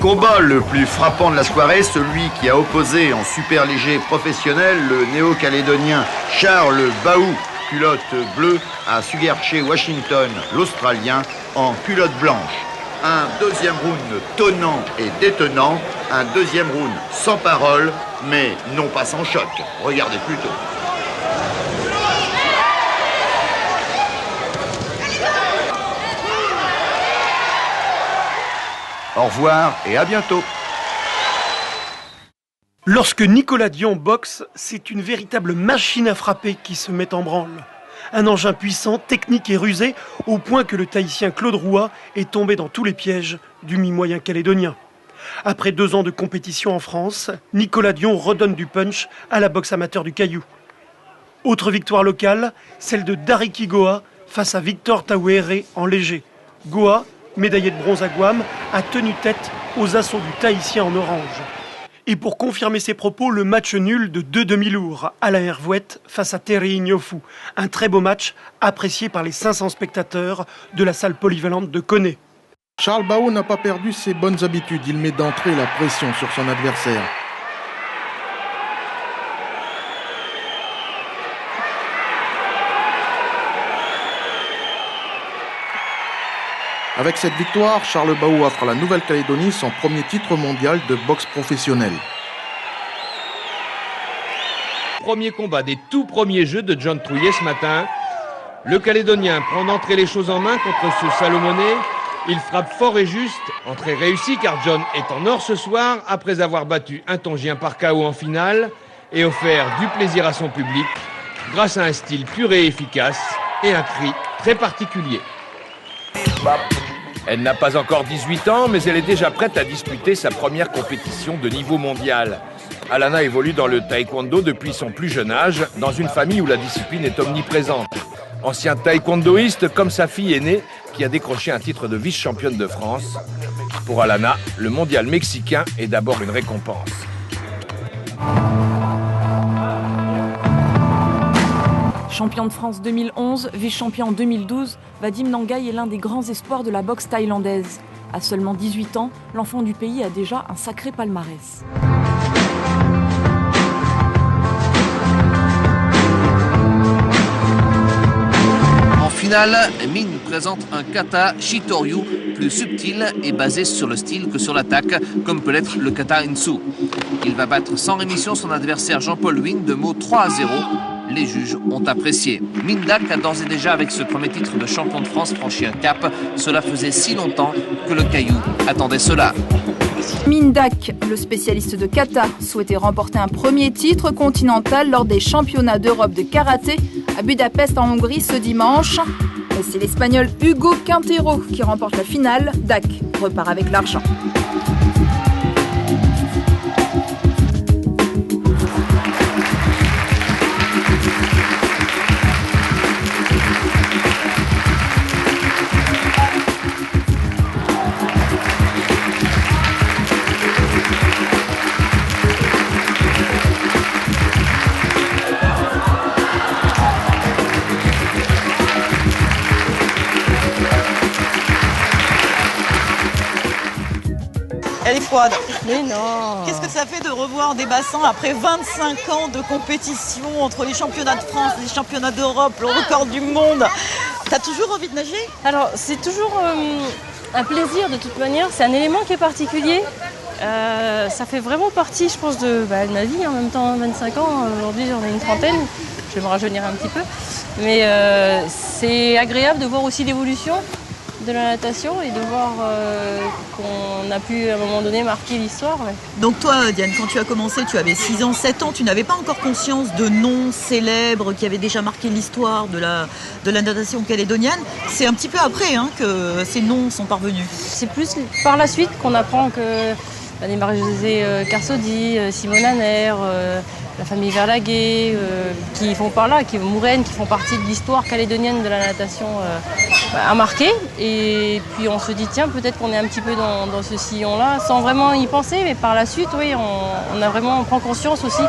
S8: Combat le plus frappant de la soirée, celui qui a opposé en super léger professionnel le néo-calédonien Charles Baou, culotte bleue, à Sugarche Washington, l'Australien, en culotte blanche. Un deuxième round tonnant et détonnant, un deuxième round sans parole, mais non pas sans choc. Regardez plutôt. Au revoir et à bientôt.
S12: Lorsque Nicolas Dion boxe, c'est une véritable machine à frapper qui se met en branle. Un engin puissant, technique et rusé, au point que le Tahitien Claude Roua est tombé dans tous les pièges du mi-moyen calédonien. Après 2 ans de compétition en France, Nicolas Dion redonne du punch à la boxe amateur du Caillou. Autre victoire locale, celle de Dariki Goa face à Victor Taouéré en léger. Goa, médaillé de bronze à Guam, a tenu tête aux assauts du Tahitien en orange. Et pour confirmer ses propos, le match nul de 2 demi-lourds, Alain Hervouette face à Terry Ignofu. Un très beau match, apprécié par les 500 spectateurs de la salle polyvalente de Koné.
S6: Charles Baou n'a pas perdu ses bonnes habitudes. Il met d'entrée la pression sur son adversaire. Avec cette victoire, Charles Baou offre à la Nouvelle-Calédonie son premier titre mondial de boxe professionnelle.
S11: Premier combat des tout premiers jeux de John Trouillet ce matin. Le Calédonien prend d'entrée les choses en main contre ce Salomonais. Il frappe fort et juste. Entrée réussie car John est en or ce soir après avoir battu un Tongien par KO en finale et offert du plaisir à son public grâce à un style pur et efficace et un cri très particulier. Elle n'a pas encore 18 ans, mais elle est déjà prête à disputer sa première compétition de niveau mondial. Alana évolue dans le taekwondo depuis son plus jeune âge, dans une famille où la discipline est omniprésente. Ancien taekwondoïste comme sa fille aînée, qui a décroché un titre de vice-championne de France. Pour Alana, le mondial mexicain est d'abord une récompense.
S7: Champion de France 2011, vice-champion en 2012, Vadim Nangai est l'un des grands espoirs de la boxe thaïlandaise. À seulement 18 ans, l'enfant du pays a déjà un sacré palmarès.
S18: En finale, Min présente un kata Shitoryu plus subtil et basé sur le style que sur l'attaque, comme peut l'être le kata Insu. Il va battre sans rémission son adversaire Jean-Paul Wing de mots 3-0. Les juges ont apprécié. Mindak a d'ores et déjà, avec ce premier titre de champion de France, franchi un cap. Cela faisait si longtemps que le Caillou attendait cela.
S7: Mindak, le spécialiste de kata, souhaitait remporter un premier titre continental lors des championnats d'Europe de karaté à Budapest en Hongrie ce dimanche. Mais c'est l'Espagnol Hugo Quintero qui remporte la finale. Dak repart avec l'argent.
S1: Elle est froide.
S10: Mais non.
S1: Qu'est-ce que ça fait de revoir des bassins après 25 ans de compétition entre les championnats de France, les championnats d'Europe, le record du monde? T'as toujours envie de nager?
S10: Alors, c'est toujours un plaisir de toute manière. C'est un élément qui est particulier. Ça fait vraiment partie, je pense, de ma vie. En même temps, 25 ans, aujourd'hui j'en ai une trentaine. Je vais me rajeunir un petit peu. Mais c'est agréable de voir aussi l'évolution de la natation et de voir qu'on a pu à un moment donné marquer l'histoire. Ouais.
S1: Donc toi, Diane, quand tu as commencé, tu avais 6 ans, 7 ans, tu n'avais pas encore conscience de noms célèbres qui avaient déjà marqué l'histoire de la natation calédonienne. C'est un petit peu après que ces noms sont parvenus.
S10: C'est plus par la suite qu'on apprend que les Marie-Josée Carsaudy, Simone Hanner, la famille Verlaguet, qui font par là, Mouraine, qui font partie de l'histoire calédonienne de la natation, a marqué. Et puis on se dit, tiens, peut-être qu'on est un petit peu dans ce sillon-là, sans vraiment y penser, mais par la suite, oui, on prend conscience aussi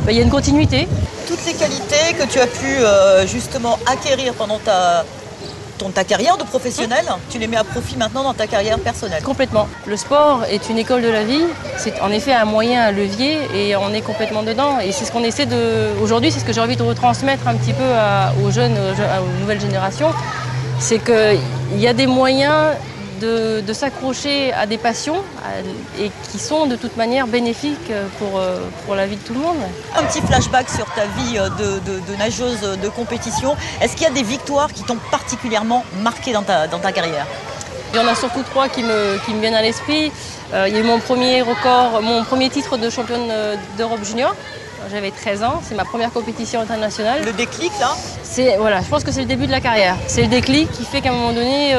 S10: qu'il y a une continuité.
S1: Toutes les qualités que tu as pu justement acquérir pendant ta carrière de professionnel, tu les mets à profit maintenant dans ta carrière personnelle.
S10: Complètement. Le sport est une école de la vie, c'est en effet un moyen, un levier, et on est complètement dedans. Et c'est ce qu'on essaie aujourd'hui, c'est ce que j'ai envie de retransmettre un petit peu aux jeunes, aux nouvelles générations, c'est qu'il y a des moyens de s'accrocher à des passions et qui sont de toute manière bénéfiques pour la vie de tout le monde.
S1: Un petit flashback sur ta vie de nageuse de compétition. Est-ce qu'il y a des victoires qui t'ont particulièrement marqué dans ta carrière?
S10: Il y en a surtout 3 qui me viennent à l'esprit. Il y a eu mon premier titre de championne d'Europe junior. J'avais 13 ans, c'est ma première compétition internationale.
S1: Le déclic là?
S10: Voilà, je pense que c'est le début de la carrière. C'est le déclic qui fait qu'à un moment donné,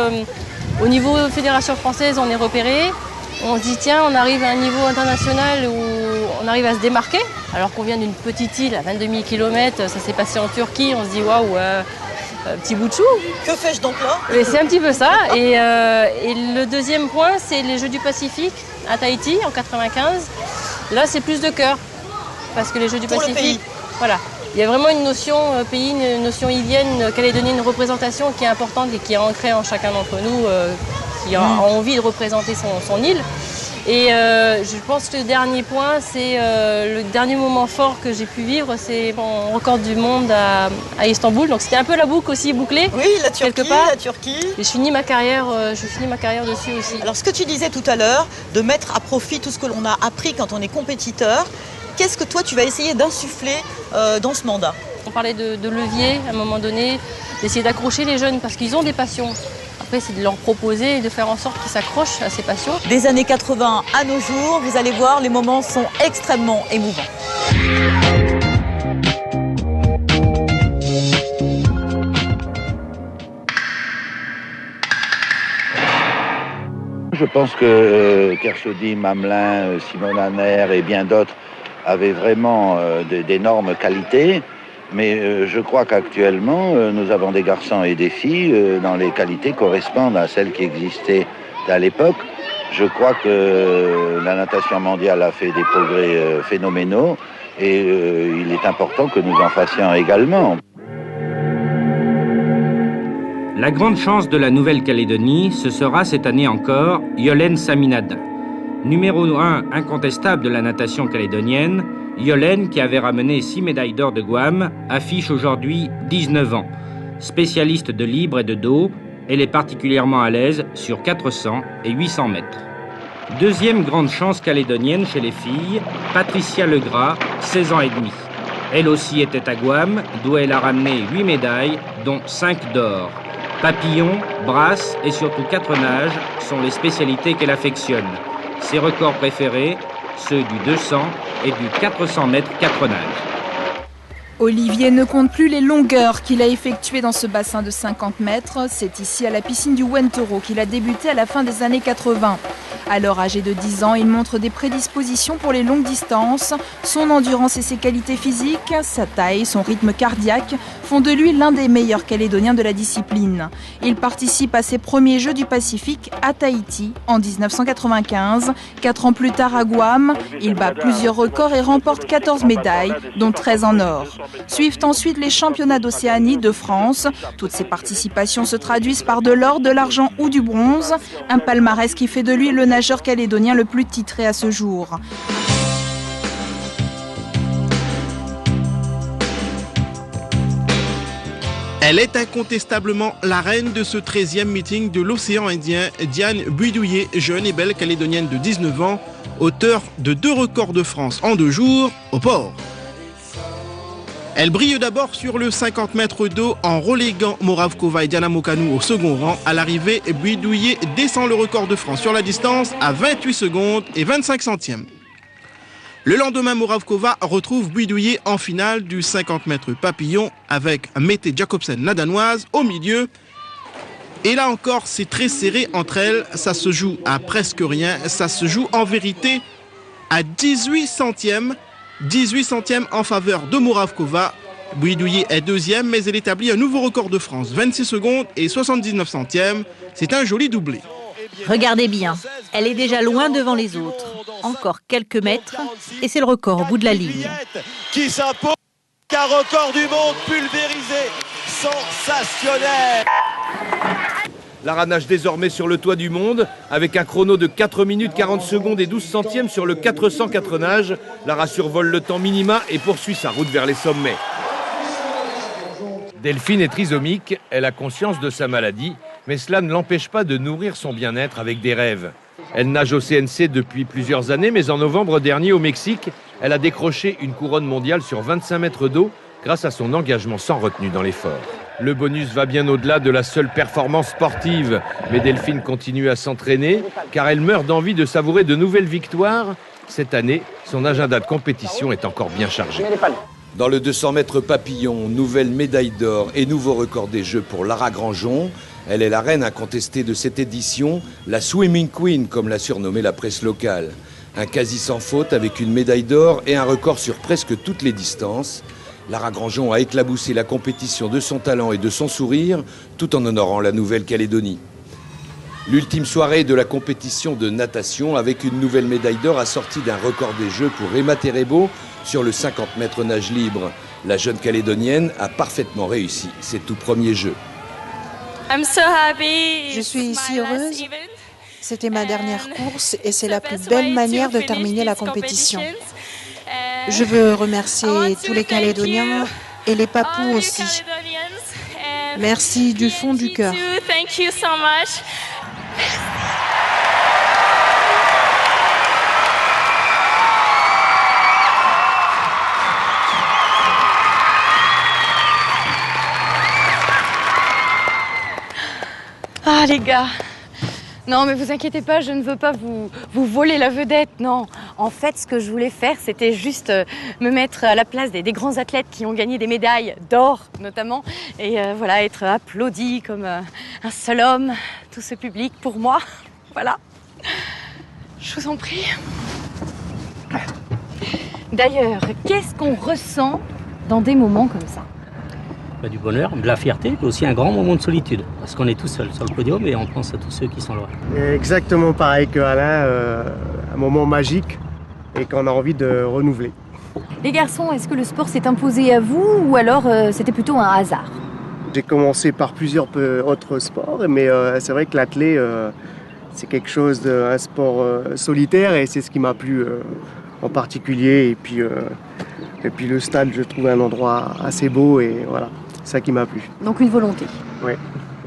S10: au niveau fédération française, on est repéré. On se dit tiens, on arrive à un niveau international où on arrive à se démarquer. Alors qu'on vient d'une petite île à 22 000 km, ça s'est passé en Turquie, on se dit waouh, petit bout de chou.
S1: Que fais-je donc là?
S10: C'est un petit peu ça. Et le deuxième point, c'est les Jeux du Pacifique à Tahiti en 95. Là, c'est plus de cœur. Parce que les Jeux du Pacifique, voilà. Il y a vraiment une notion pays, une notion îlienne, calédonienne, une représentation qui est importante et qui est ancrée en chacun d'entre nous, qui a envie de représenter son île. Et je pense que le dernier point, c'est le dernier moment fort que j'ai pu vivre, c'est mon record du monde à Istanbul. Donc c'était un peu la boucle aussi bouclée.
S1: Oui, la Turquie,
S10: quelque part.
S1: la Turquie.
S10: Et je finis ma carrière dessus aussi.
S1: Alors ce que tu disais tout à l'heure, de mettre à profit tout ce que l'on a appris quand on est compétiteur, qu'est-ce que toi tu vas essayer d'insuffler dans ce mandat?
S10: On parlait de levier à un moment donné, d'essayer d'accrocher les jeunes parce qu'ils ont des passions. Après, c'est de leur proposer et de faire en sorte qu'ils s'accrochent à ces passions.
S1: Des années 80 à nos jours, vous allez voir, les moments sont extrêmement émouvants.
S13: Je pense que Carsaudy, Mamelin, Simone Hanner et bien d'autres avaient vraiment d'énormes qualités. Mais je crois qu'actuellement, nous avons des garçons et des filles dont les qualités correspondent à celles qui existaient à l'époque. Je crois que la natation mondiale a fait des progrès phénoménaux et il est important que nous en fassions également.
S23: La grande chance de la Nouvelle-Calédonie, ce sera cette année encore Yolène Saminadin. Numéro 1 incontestable de la natation calédonienne, Yolène, qui avait ramené 6 médailles d'or de Guam, affiche aujourd'hui 19 ans. Spécialiste de libre et de dos, elle est particulièrement à l'aise sur 400 et 800 mètres. Deuxième grande chance calédonienne chez les filles, Patricia Legras, 16 ans et demi. Elle aussi était à Guam, d'où elle a ramené 8 médailles, dont 5 d'or. Papillon, brasse et surtout 4 nages sont les spécialités qu'elle affectionne. Ses records préférés, ceux du 200 et du 400 mètres 4 nages.
S7: Olivier ne compte plus les longueurs qu'il a effectuées dans ce bassin de 50 mètres. C'est ici à la piscine du Wentoro qu'il a débuté à la fin des années 80. Alors âgé de 10 ans, il montre des prédispositions pour les longues distances. Son endurance et ses qualités physiques, sa taille, son rythme cardiaque font de lui l'un des meilleurs Calédoniens de la discipline. Il participe à ses premiers Jeux du Pacifique à Tahiti en 1995. 4 ans plus tard à Guam, il bat plusieurs records et remporte 14 médailles, dont 13 en or. Suivent ensuite les championnats d'Océanie, de France. Toutes ces participations se traduisent par de l'or, de l'argent ou du bronze. Un palmarès qui fait de lui le nageur calédonien le plus titré à ce jour.
S6: Elle est incontestablement la reine de ce 13e meeting de l'océan Indien, Diane Buidouillet, jeune et belle calédonienne de 19 ans, auteure de 2 records de France en 2 jours au port. Elle brille d'abord sur le 50 mètres d'eau en reléguant Moravkova et Diana Mokanu au second rang. À l'arrivée, Buidouillet descend le record de France sur la distance à 28 secondes et 25 centièmes. Le lendemain, Moravkova retrouve Buidouillet en finale du 50 mètres papillon avec Mette Jacobsen, la danoise, au milieu. Et là encore, c'est très serré entre elles. Ça se joue à presque rien. Ça se joue en vérité à 18 centièmes. 18 centièmes en faveur de Moravkova. Buidouillet est deuxième, mais elle établit un nouveau record de France. 26 secondes et 79 centièmes. C'est un joli doublé.
S3: Regardez bien, elle est déjà loin devant les autres. Encore quelques mètres et c'est le record au bout de la ligne.
S14: Qui s'impose, un record du monde pulvérisé, sensationnel.
S11: Lara nage désormais sur le toit du monde avec un chrono de 4 minutes 40 secondes et 12 centièmes sur le 404 nages. Lara survole le temps minima et poursuit sa route vers les sommets. Delphine est trisomique, elle a conscience de sa maladie, mais cela ne l'empêche pas de nourrir son bien-être avec des rêves. Elle nage au CNC depuis plusieurs années, mais en novembre dernier au Mexique, elle a décroché une couronne mondiale sur 25 mètres d'eau grâce à son engagement sans retenue dans l'effort. Le bonus va bien au-delà de la seule performance sportive, mais Delphine continue à s'entraîner car elle meurt d'envie de savourer de nouvelles victoires. Cette année, son agenda de compétition est encore bien chargé.
S15: Dans le 200 mètres papillon, nouvelle médaille d'or et nouveau record des Jeux pour Lara Grandjean. Elle est la reine incontestée de cette édition, la Swimming Queen comme l'a surnommée la presse locale. Un quasi sans faute avec une médaille d'or et un record sur presque toutes les distances. Lara Grandjean a éclaboussé la compétition de son talent et de son sourire, tout en honorant la Nouvelle-Calédonie. L'ultime soirée de la compétition de natation avec une nouvelle médaille d'or assortie d'un record des Jeux pour Emma Terebo sur le 50 mètres nage libre. La jeune Calédonienne a parfaitement réussi ses tout premiers Jeux.
S16: Je suis si heureuse. C'était ma dernière course et c'est la plus belle manière de terminer la compétition. Je veux remercier tous les Calédoniens et les Papous aussi. Merci du fond du cœur.
S25: Ah les gars, non mais vous inquiétez pas, je ne veux pas vous voler la vedette, non. En fait, ce que je voulais faire, c'était juste me mettre à la place des grands athlètes qui ont gagné des médailles d'or notamment. Et voilà, être applaudi comme un seul homme, tout ce public pour moi. Voilà, je vous en prie. D'ailleurs, qu'est-ce qu'on ressent dans des moments comme ça ?
S26: Du bonheur, de la fierté, mais aussi un grand moment de solitude. Parce qu'on est tout seul sur le podium et on pense à tous ceux qui sont loin.
S27: Exactement pareil que Alain, un moment magique et qu'on a envie de renouveler.
S25: Les garçons, est-ce que le sport s'est imposé à vous ou alors c'était plutôt un hasard ?
S27: J'ai commencé par plusieurs autres sports, mais c'est vrai que l'athlé, c'est quelque chose, un sport solitaire et c'est ce qui m'a plu en particulier. Et puis le stade, je trouve un endroit assez beau et voilà. C'est ça qui m'a plu.
S25: Donc une volonté.
S27: Oui.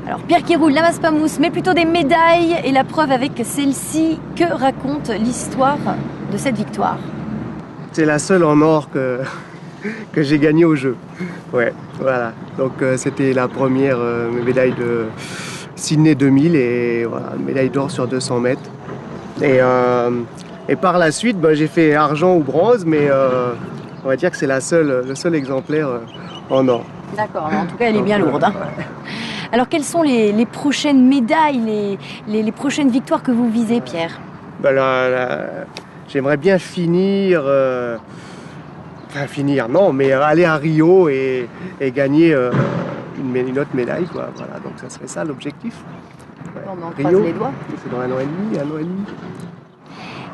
S25: Alors Pierre qui roule, n'amasse pas mousse, mais plutôt des médailles. Et la preuve avec celle-ci, que raconte l'histoire de cette victoire ?
S27: C'est la seule en or que j'ai gagnée au jeu. Ouais, voilà. Donc c'était la première médaille de Sydney 2000 et voilà, médaille d'or sur 200 mètres. Et par la suite, j'ai fait argent ou bronze, mais on va dire que c'est le seul exemplaire en or.
S25: D'accord, en tout cas elle est bien lourde. Hein. Alors quelles sont les prochaines médailles, les prochaines victoires que vous visez, Pierre ?
S27: J'aimerais bien finir, mais aller à Rio et gagner une autre médaille, quoi. Voilà, donc ça serait ça l'objectif. Ouais.
S25: Bon, on croise les doigts.
S27: C'est dans un an et demi.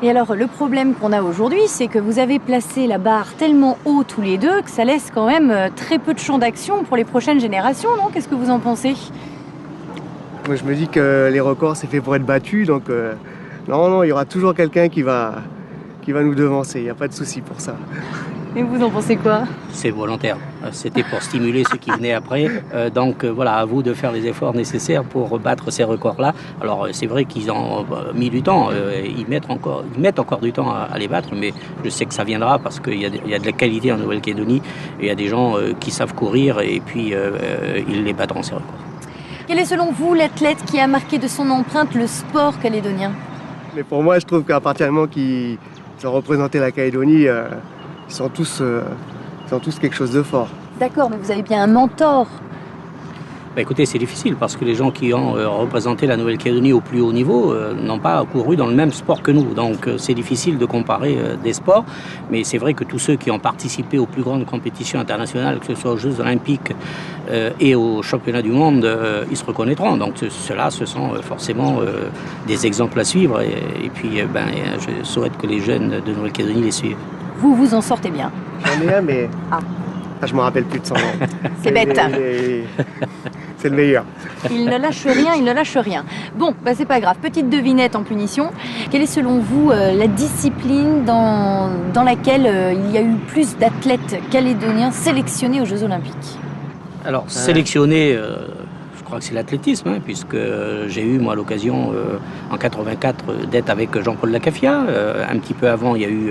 S25: Et alors, le problème qu'on a aujourd'hui, c'est que vous avez placé la barre tellement haut tous les deux que ça laisse quand même très peu de champ d'action pour les prochaines générations, non ? Qu'est-ce que vous en pensez ?
S27: Moi, je me dis que les records, c'est fait pour être battus, donc Non, il y aura toujours quelqu'un qui va nous devancer, il n'y a pas de souci pour ça.
S25: Et vous en pensez quoi?
S26: C'est volontaire. C'était pour stimuler ceux qui venaient après. Donc voilà, à vous de faire les efforts nécessaires pour battre ces records-là. Alors c'est vrai qu'ils ont mis du temps, ils mettent encore du temps à les battre, mais je sais que ça viendra parce qu'il y a de la qualité en Nouvelle-Calédonie et il y a des gens qui savent courir et puis ils les battront ces records.
S25: Quel est selon vous l'athlète qui a marqué de son empreinte le sport calédonien?
S27: Mais pour moi, je trouve qu'à partir du moment qu'ils ont représenté la Calédonie, ils sont tous quelque chose de fort.
S25: D'accord, mais vous avez bien un mentor.
S26: Bah écoutez, c'est difficile parce que les gens qui ont représenté la Nouvelle-Calédonie au plus haut niveau n'ont pas couru dans le même sport que nous. Donc c'est difficile de comparer des sports. Mais c'est vrai que tous ceux qui ont participé aux plus grandes compétitions internationales, que ce soit aux Jeux Olympiques et aux Championnats du Monde, ils se reconnaîtront. Donc ceux-là, ce sont forcément des exemples à suivre. Et puis je souhaite que les jeunes de Nouvelle-Calédonie les suivent.
S25: Vous vous en sortez bien.
S27: J'en ai un, mais je ne me rappelle plus de son nom.
S25: C'est bête.
S27: C'est le meilleur.
S25: Il ne lâche rien. Bon, c'est pas grave. Petite devinette en punition. Quelle est selon vous la discipline dans laquelle il y a eu plus d'athlètes calédoniens sélectionnés aux Jeux Olympiques?
S26: Alors, sélectionnés, je crois que c'est l'athlétisme, puisque j'ai eu moi l'occasion en 84 d'être avec Jean-Paul Lacafia. Un petit peu avant, il y a eu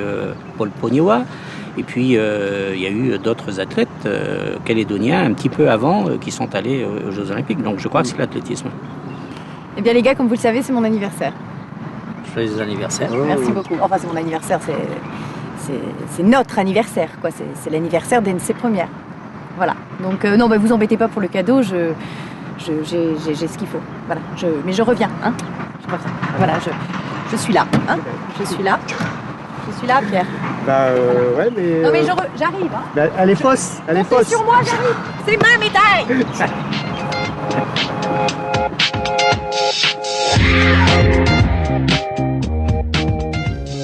S26: Paul Pognewa. Et puis, il y a eu d'autres athlètes calédoniens un petit peu avant qui sont allés aux Jeux Olympiques. Donc, je crois que c'est l'athlétisme.
S25: Eh bien, les gars, comme vous le savez, c'est mon anniversaire.
S26: Joyeux anniversaire.
S25: Merci beaucoup. Enfin, c'est mon anniversaire, c'est notre anniversaire, quoi. C'est l'anniversaire d'NC Première. Voilà. Donc, non, vous embêtez pas pour le cadeau, j'ai ce qu'il faut. Voilà. Mais je reviens, hein. Je reviens. Voilà, je suis là, hein. Je suis là, Pierre.
S27: Ouais, mais...
S25: Non, mais j'arrive, hein.
S27: Elle est fausse,
S25: Comptez sur moi, j'arrive. C'est ma médaille.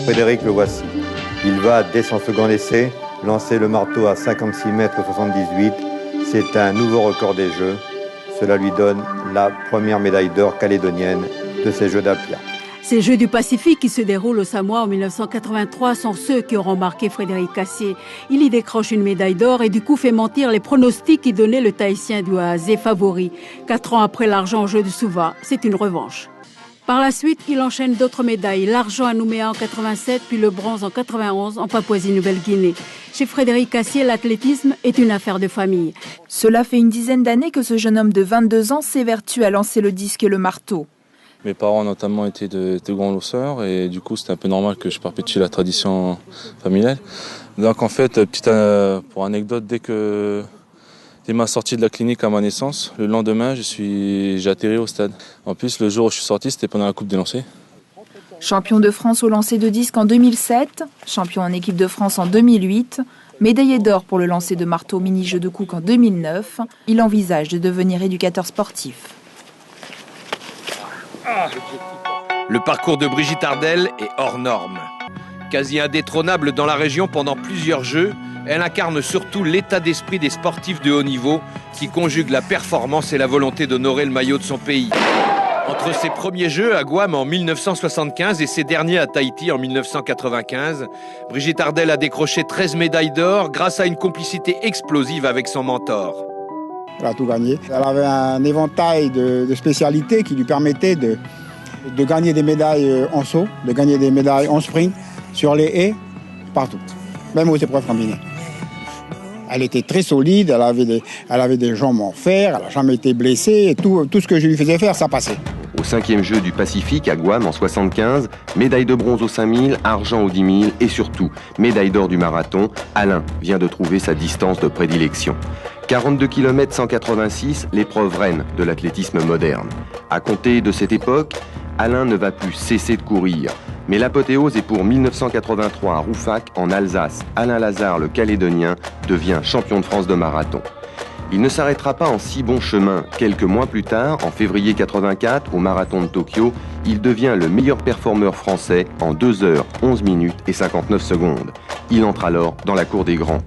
S2: Frédéric, le voici. Il va, dès son second essai, lancer le marteau à 56,78 m. C'est un nouveau record des Jeux. Cela lui donne la première médaille d'or calédonienne de ces Jeux d'Apia.
S5: Ces Jeux du Pacifique qui se déroulent au Samoa en 1983 sont ceux qui auront marqué Frédéric Cassier. Il y décroche une médaille d'or et du coup fait mentir les pronostics qui donnaient le Tahitien du Oasé favori. 4 ans après l'argent aux Jeux de Suva, c'est une revanche. Par la suite, il enchaîne d'autres médailles. L'argent à Nouméa en 87, puis le bronze en 91 en Papouasie-Nouvelle-Guinée. Chez Frédéric Cassier, l'athlétisme est une affaire de famille.
S7: Cela fait une dizaine d'années que ce jeune homme de 22 ans s'évertue à lancer le disque et le marteau.
S17: Mes parents notamment étaient de grands lanceurs et du coup c'était un peu normal que je perpétue la tradition familiale. Donc en fait, pour anecdote, dès ma sortie de la clinique à ma naissance, le lendemain j'ai atterri au stade. En plus le jour où je suis sorti, c'était pendant la Coupe des lancers.
S7: Champion de France au lancer de disque en 2007, champion en équipe de France en 2008, médaillé d'or pour le lancer de marteau mini-jeu de Cook en 2009, il envisage de devenir éducateur sportif.
S11: Le parcours de Brigitte Ardel est hors norme. Quasi indétrônable dans la région pendant plusieurs Jeux, elle incarne surtout l'état d'esprit des sportifs de haut niveau qui conjuguent la performance et la volonté d'honorer le maillot de son pays. Entre ses premiers Jeux à Guam en 1975 et ses derniers à Tahiti en 1995, Brigitte Ardel a décroché 13 médailles d'or grâce à une complicité explosive avec son mentor.
S19: Elle a tout gagné. Elle avait un éventail de spécialités qui lui permettaient de gagner des médailles en saut, de gagner des médailles en sprint, sur les haies, partout, même aux épreuves combinées. Elle était très solide, elle avait des jambes en fer, elle n'a jamais été blessée, et tout ce que je lui faisais faire, ça passait.
S20: Au 5e Jeu du Pacifique à Guam en 75, médaille de bronze aux 5000, argent aux 10 000 et surtout médaille d'or du marathon, Alain vient de trouver sa distance de prédilection. 42 km 186, l'épreuve reine de l'athlétisme moderne. À compter de cette époque, Alain ne va plus cesser de courir. Mais l'apothéose est pour 1983 à Rouffach, en Alsace. Alain Lazare, le Calédonien, devient champion de France de marathon. Il ne s'arrêtera pas en si bon chemin. Quelques mois plus tard, en février 84, au marathon de Tokyo, il devient le meilleur performeur français en 2 h 11 minutes et 59 secondes. Il entre alors dans la cour des grands.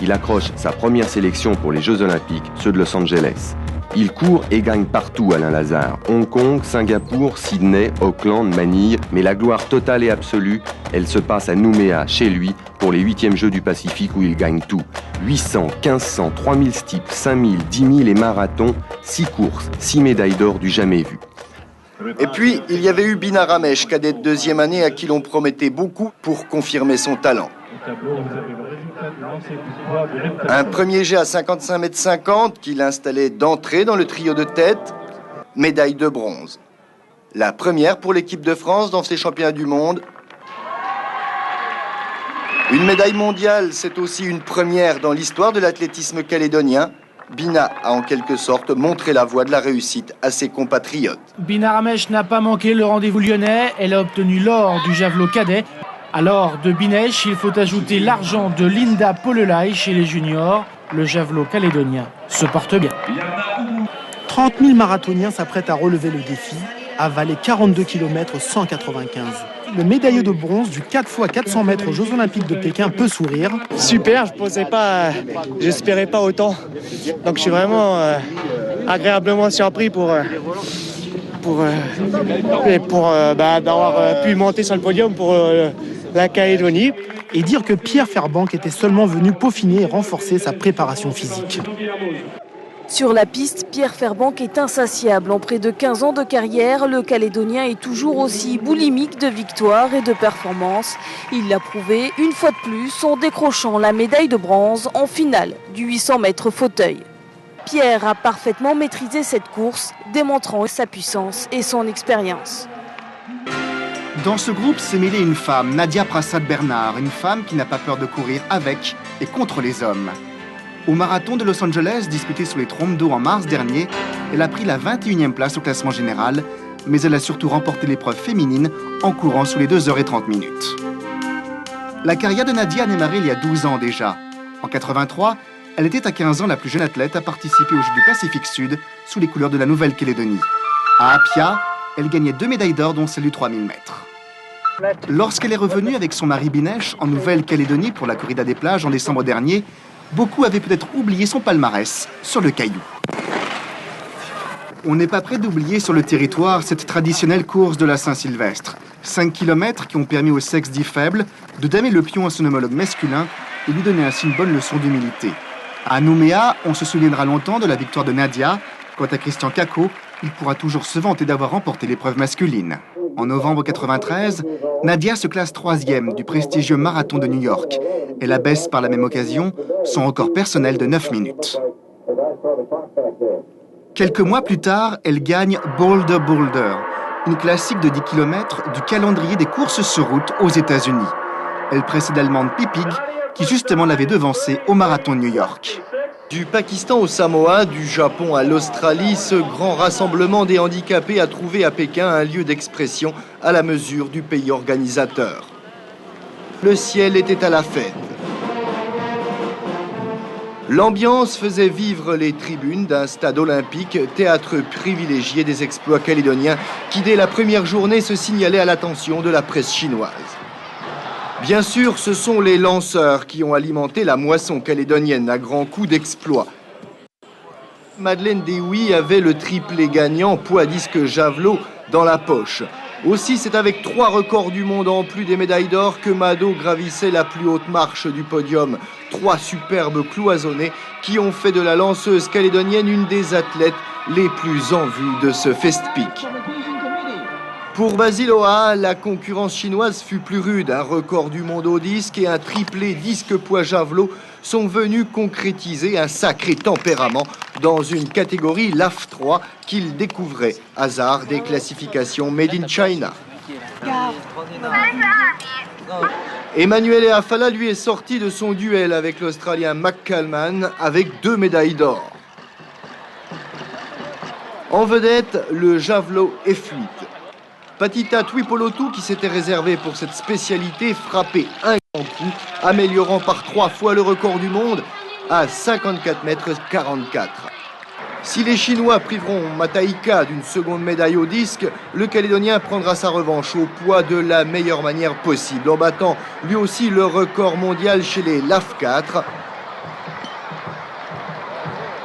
S20: Il accroche sa première sélection pour les Jeux Olympiques, ceux de Los Angeles. Il court et gagne partout, Alain Lazare. Hong Kong, Singapour, Sydney, Auckland, Manille. Mais la gloire totale et absolue, elle se passe à Nouméa, chez lui, pour les 8e Jeux du Pacifique où il gagne tout. 800, 1500, 3000 steeps, 5000, 10 000 et marathon. 6 courses, 6 médailles d'or du jamais vu.
S4: Et puis, il y avait eu Bina Ramesh, cadette 2e année, à qui l'on promettait beaucoup pour confirmer son talent. Un premier jet à 55,50 m qui l'installait d'entrée dans le trio de tête, médaille de bronze. La première pour l'équipe de France dans ces championnats du monde. Une médaille mondiale, c'est aussi une première dans l'histoire de l'athlétisme calédonien. Bina a en quelque sorte montré la voie de la réussite à ses compatriotes.
S8: Bina Ramesh n'a pas manqué le rendez-vous lyonnais. Elle a obtenu l'or du javelot cadet. À l'or de Binesh, il faut ajouter l'argent de Linda Polelai chez les juniors. Le javelot calédonien se porte bien.
S9: 30 000 marathoniens s'apprêtent à relever le défi, avaler 42 km 195. Le médaillé de bronze du 4x400 mètres aux Jeux Olympiques de Pékin peut sourire.
S27: Super, j'espérais pas autant. Donc je suis vraiment agréablement surpris pour d'avoir pu monter sur le podium pour la Calédonie.
S9: Et dire que Pierre Fairbank était seulement venu peaufiner et renforcer sa préparation physique.
S12: Sur la piste, Pierre Fairbank est insatiable. En près de 15 ans de carrière, le Calédonien est toujours aussi boulimique de victoires et de performances. Il l'a prouvé une fois de plus en décrochant la médaille de bronze en finale du 800 mètres fauteuil. Pierre a parfaitement maîtrisé cette course, démontrant sa puissance et son expérience.
S21: Dans ce groupe s'est mêlée une femme, Nadia Prasad-Bernard, une femme qui n'a pas peur de courir avec et contre les hommes. Au marathon de Los Angeles, disputé sous les trompes d'eau en mars dernier, elle a pris la 21e place au classement général, mais elle a surtout remporté l'épreuve féminine en courant sous les 2h30 minutes. La carrière de Nadia a démarré il y a 12 ans déjà. En 83, elle était à 15 ans la plus jeune athlète à participer aux Jeux du Pacifique Sud sous les couleurs de la Nouvelle-Calédonie. À Apia, elle gagnait 2 médailles d'or dont celle du 3000 mètres. Lorsqu'elle est revenue avec son mari Binesh en Nouvelle-Calédonie pour la corrida des plages en décembre dernier, beaucoup avaient peut-être oublié son palmarès sur le caillou. On n'est pas prêt d'oublier sur le territoire cette traditionnelle course de la Saint-Sylvestre. 5 km qui ont permis au sexe dit faible de damer le pion à son homologue masculin et lui donner ainsi une bonne leçon d'humilité. À Nouméa, on se souviendra longtemps de la victoire de Nadia. Quant à Christian Kako, il pourra toujours se vanter d'avoir remporté l'épreuve masculine. En novembre 1993, Nadia se classe 3e du prestigieux marathon de New York. Elle abaisse par la même occasion son record personnel de 9 minutes. Quelques mois plus tard, elle gagne Boulder Boulder, une classique de 10 km du calendrier des courses sur route aux États-Unis. Elle précède l'Allemande Pipig, qui justement l'avait devancée au marathon de New York.
S4: Du Pakistan au Samoa, du Japon à l'Australie, ce grand rassemblement des handicapés a trouvé à Pékin un lieu d'expression à la mesure du pays organisateur. Le ciel était à la fête. L'ambiance faisait vivre les tribunes d'un stade olympique, théâtre privilégié des exploits calédoniens qui, dès la première journée, se signalaient à l'attention de la presse chinoise. Bien sûr, ce sont les lanceurs qui ont alimenté la moisson calédonienne à grands coups d'exploits. Madeleine Dehoui avait le triplé gagnant poids disque javelot dans la poche. Aussi, c'est avec 3 records du monde en plus des médailles d'or que Mado gravissait la plus haute marche du podium. 3 superbes cloisonnés qui ont fait de la lanceuse calédonienne une des athlètes les plus en vue de ce Festpeak. Pour Basile Oha, la concurrence chinoise fut plus rude. Un record du monde au disque et un triplé disque poids javelot sont venus concrétiser un sacré tempérament dans une catégorie LAF 3 qu'il découvrait, hasard des classifications Made in China. Emmanuel Eafala, lui, est sorti de son duel avec l'Australien McCalman avec 2 médailles d'or. En vedette, le javelot F8. Patita Tuipolotu, qui s'était réservé pour cette spécialité, frappait un grand coup, améliorant par 3 fois le record du monde à 54 mètres 44. Si les Chinois priveront Mataika d'une seconde médaille au disque, le Calédonien prendra sa revanche au poids de la meilleure manière possible, en battant lui aussi le record mondial chez les LAF 4.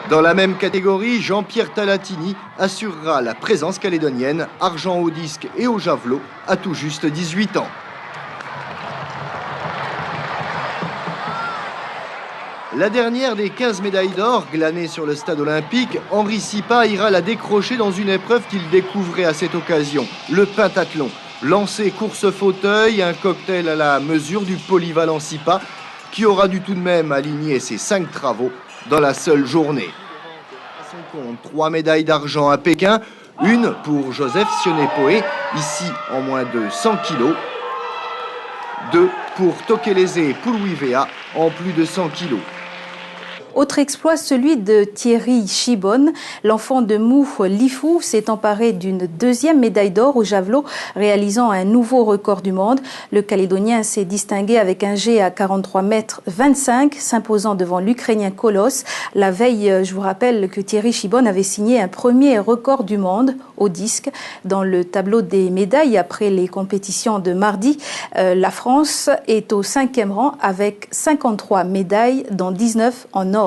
S4: Dans la même catégorie, Jean-Pierre Talatini assurera la présence calédonienne, argent au disque et au javelot, à tout juste 18 ans. La dernière des 15 médailles d'or glanées sur le stade olympique, Henri Sipa ira la décrocher dans une épreuve qu'il découvrait à cette occasion, le pentathlon. Lancer, course fauteuil, un cocktail à la mesure du polyvalent Sipa, qui aura dû tout de même aligner ses 5 travaux dans la seule journée. À son compte, 3 médailles d'argent à Pékin, une pour Joseph Sioné-Poé, ici en moins de 100 kilos, 2 pour Tokeleze Puluivea en plus de 100 kilos.
S1: Autre exploit, celui de Thierry Chibonne. L'enfant de Mou Lifou s'est emparé d'une deuxième médaille d'or au javelot, réalisant un nouveau record du monde. Le Calédonien s'est distingué avec un jet à 43 mètres 25, s'imposant devant l'Ukrainien Kolos. La veille, je vous rappelle que Thierry Chibonne avait signé un premier record du monde au disque. Dans le tableau des médailles, après les compétitions de mardi, la France est au 5e rang avec 53 médailles, dont 19 en or.